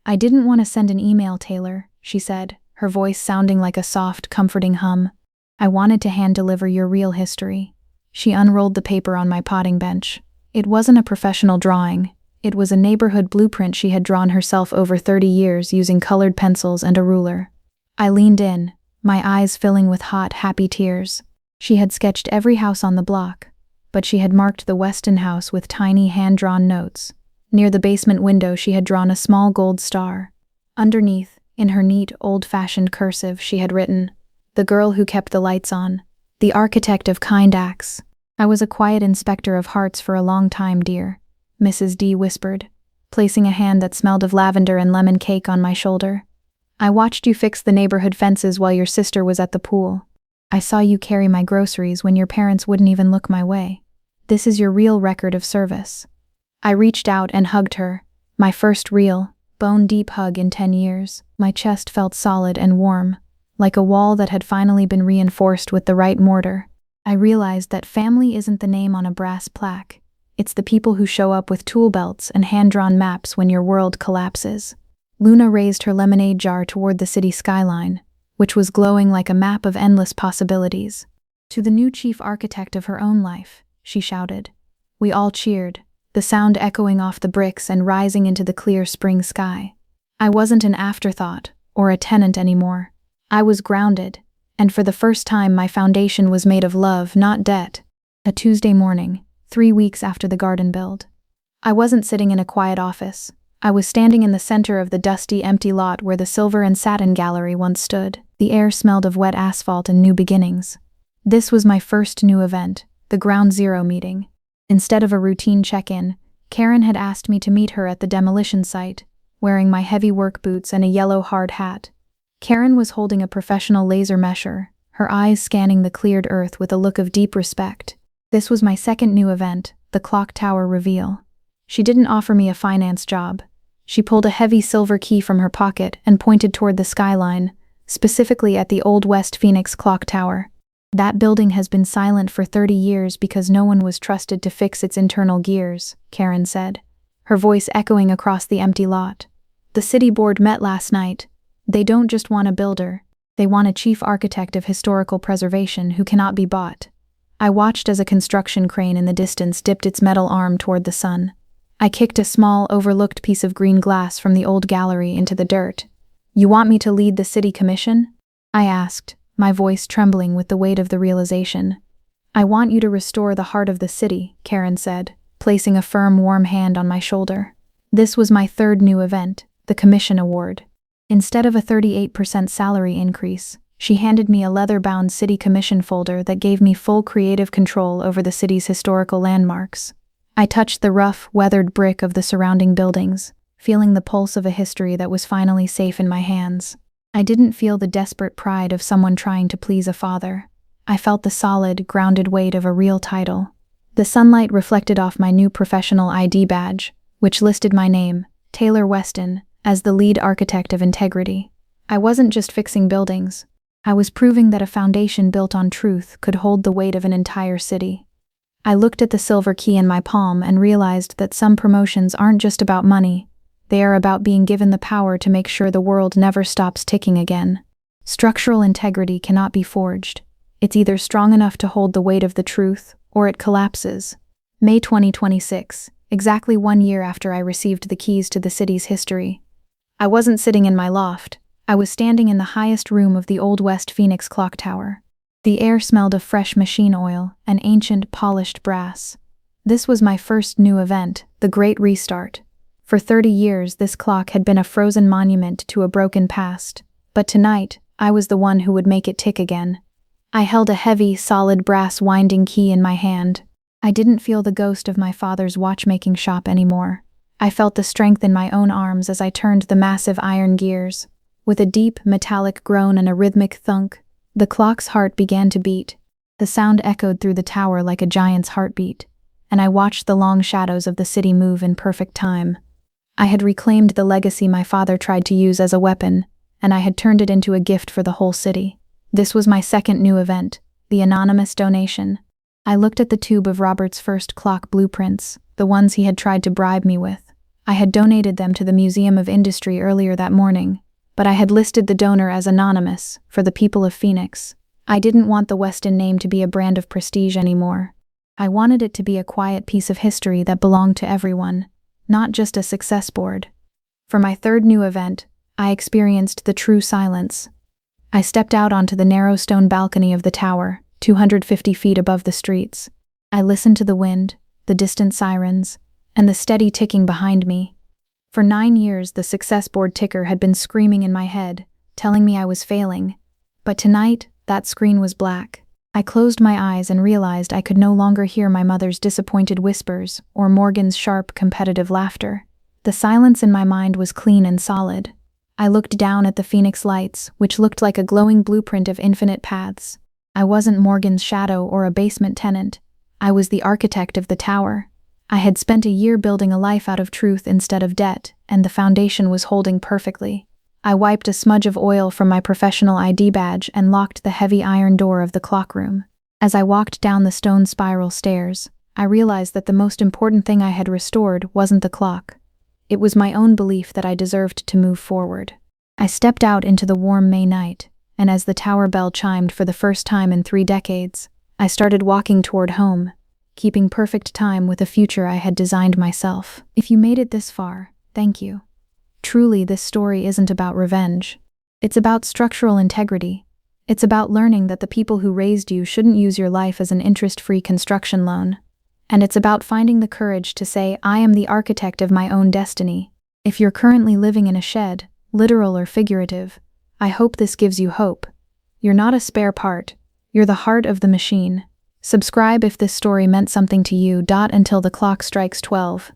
"I didn't want to send an email, Taylor," she said, her voice sounding like a soft, comforting hum. "I wanted to hand-deliver your real history." She unrolled the paper on my potting bench. It wasn't a professional drawing. It was a neighborhood blueprint she had drawn herself over 30 years using colored pencils and a ruler. I leaned in, my eyes filling with hot, happy tears. She had sketched every house on the block, but she had marked the Weston house with tiny hand-drawn notes. Near the basement window she had drawn a small gold star. Underneath, in her neat, old-fashioned cursive, she had written, "The girl who kept the lights on. The architect of kind acts." "I was a quiet inspector of hearts for a long time, dear," Mrs. D whispered, placing a hand that smelled of lavender and lemon cake on my shoulder. "I watched you fix the neighborhood fences while your sister was at the pool. I saw you carry my groceries when your parents wouldn't even look my way. This is your real record of service." I reached out and hugged her, my first real, bone-deep hug in 10 years. My chest felt solid and warm, like a wall that had finally been reinforced with the right mortar. I realized that family isn't the name on a brass plaque. It's the people who show up with tool belts and hand-drawn maps when your world collapses. Luna raised her lemonade jar toward the city skyline, which was glowing like a map of endless possibilities. "To the new chief architect of her own life," she shouted. We all cheered, the sound echoing off the bricks and rising into the clear spring sky. I wasn't an afterthought or a tenant anymore. I was grounded, and for the first time my foundation was made of love, not debt. A Tuesday morning, 3 weeks after the garden build. I wasn't sitting in a quiet office. I was standing in the center of the dusty, empty lot where the silver and satin gallery once stood. The air smelled of wet asphalt and new beginnings. This was my first new event, the Ground Zero meeting. Instead of a routine check-in, Karen had asked me to meet her at the demolition site, wearing my heavy work boots and a yellow hard hat. Karen was holding a professional laser mesher, her eyes scanning the cleared earth with a look of deep respect. This was my second new event, the clock tower reveal. She didn't offer me a finance job. She pulled a heavy silver key from her pocket and pointed toward the skyline, specifically at the old West Phoenix clock tower. That building has been silent for 30 years because no one was trusted to fix its internal gears, Karen said, her voice echoing across the empty lot. The city board met last night. They don't just want a builder, they want a chief architect of historical preservation who cannot be bought. I watched as a construction crane in the distance dipped its metal arm toward the sun. I kicked a small, overlooked piece of green glass from the old gallery into the dirt. "You want me to lead the city commission?" I asked, my voice trembling with the weight of the realization. "I want you to restore the heart of the city," Karen said, placing a firm, warm hand on my shoulder. This was my third new event, the commission award. Instead of a 38% salary increase, she handed me a leather-bound city commission folder that gave me full creative control over the city's historical landmarks. I touched the rough, weathered brick of the surrounding buildings, feeling the pulse of a history that was finally safe in my hands. I didn't feel the desperate pride of someone trying to please a father. I felt the solid, grounded weight of a real title. The sunlight reflected off my new professional ID badge, which listed my name, Taylor Weston, as the lead architect of integrity. I wasn't just fixing buildings. I was proving that a foundation built on truth could hold the weight of an entire city. I looked at the silver key in my palm and realized that some promotions aren't just about money. They are about being given the power to make sure the world never stops ticking again. Structural integrity cannot be forged. It's either strong enough to hold the weight of the truth, or it collapses. May 2026, exactly 1 year after I received the keys to the city's history. I wasn't sitting in my loft. I was standing in the highest room of the old West Phoenix clock tower. The air smelled of fresh machine oil and ancient, polished brass. This was my first new event, the Great Restart. For 30 years, this clock had been a frozen monument to a broken past, but tonight, I was the one who would make it tick again. I held a heavy, solid brass winding key in my hand. I didn't feel the ghost of my father's watchmaking shop anymore. I felt the strength in my own arms as I turned the massive iron gears. With a deep, metallic groan and a rhythmic thunk, the clock's heart began to beat. The sound echoed through the tower like a giant's heartbeat, and I watched the long shadows of the city move in perfect time. I had reclaimed the legacy my father tried to use as a weapon, and I had turned it into a gift for the whole city. This was my second new event, the anonymous donation. I looked at the tube of Robert's first clock blueprints, the ones he had tried to bribe me with. I had donated them to the Museum of Industry earlier that morning, but I had listed the donor as anonymous, for the people of Phoenix. I didn't want the Weston name to be a brand of prestige anymore. I wanted it to be a quiet piece of history that belonged to everyone, not just a success board. For my third new event, I experienced the true silence. I stepped out onto the narrow stone balcony of the tower, 250 feet above the streets. I listened to the wind, the distant sirens, and the steady ticking behind me. For 9 years, the success board ticker had been screaming in my head, telling me I was failing. But tonight, that screen was black. I closed my eyes and realized I could no longer hear my mother's disappointed whispers or Morgan's sharp, competitive laughter. The silence in my mind was clean and solid. I looked down at the Phoenix lights, which looked like a glowing blueprint of infinite paths. I wasn't Morgan's shadow or a basement tenant. I was the architect of the tower. I had spent a year building a life out of truth instead of debt, and the foundation was holding perfectly. I wiped a smudge of oil from my professional ID badge and locked the heavy iron door of the clock room. As I walked down the stone spiral stairs, I realized that the most important thing I had restored wasn't the clock. It was my own belief that I deserved to move forward. I stepped out into the warm May night, and as the tower bell chimed for the first time in 3 decades, I started walking toward home, keeping perfect time with the future I had designed myself. If you made it this far, thank you. Truly, this story isn't about revenge. It's about structural integrity. It's about learning that the people who raised you shouldn't use your life as an interest-free construction loan. And it's about finding the courage to say, I am the architect of my own destiny. If you're currently living in a shed, literal or figurative, I hope this gives you hope. You're not a spare part. You're the heart of the machine. Subscribe if this story meant something to you. Until the clock strikes 12.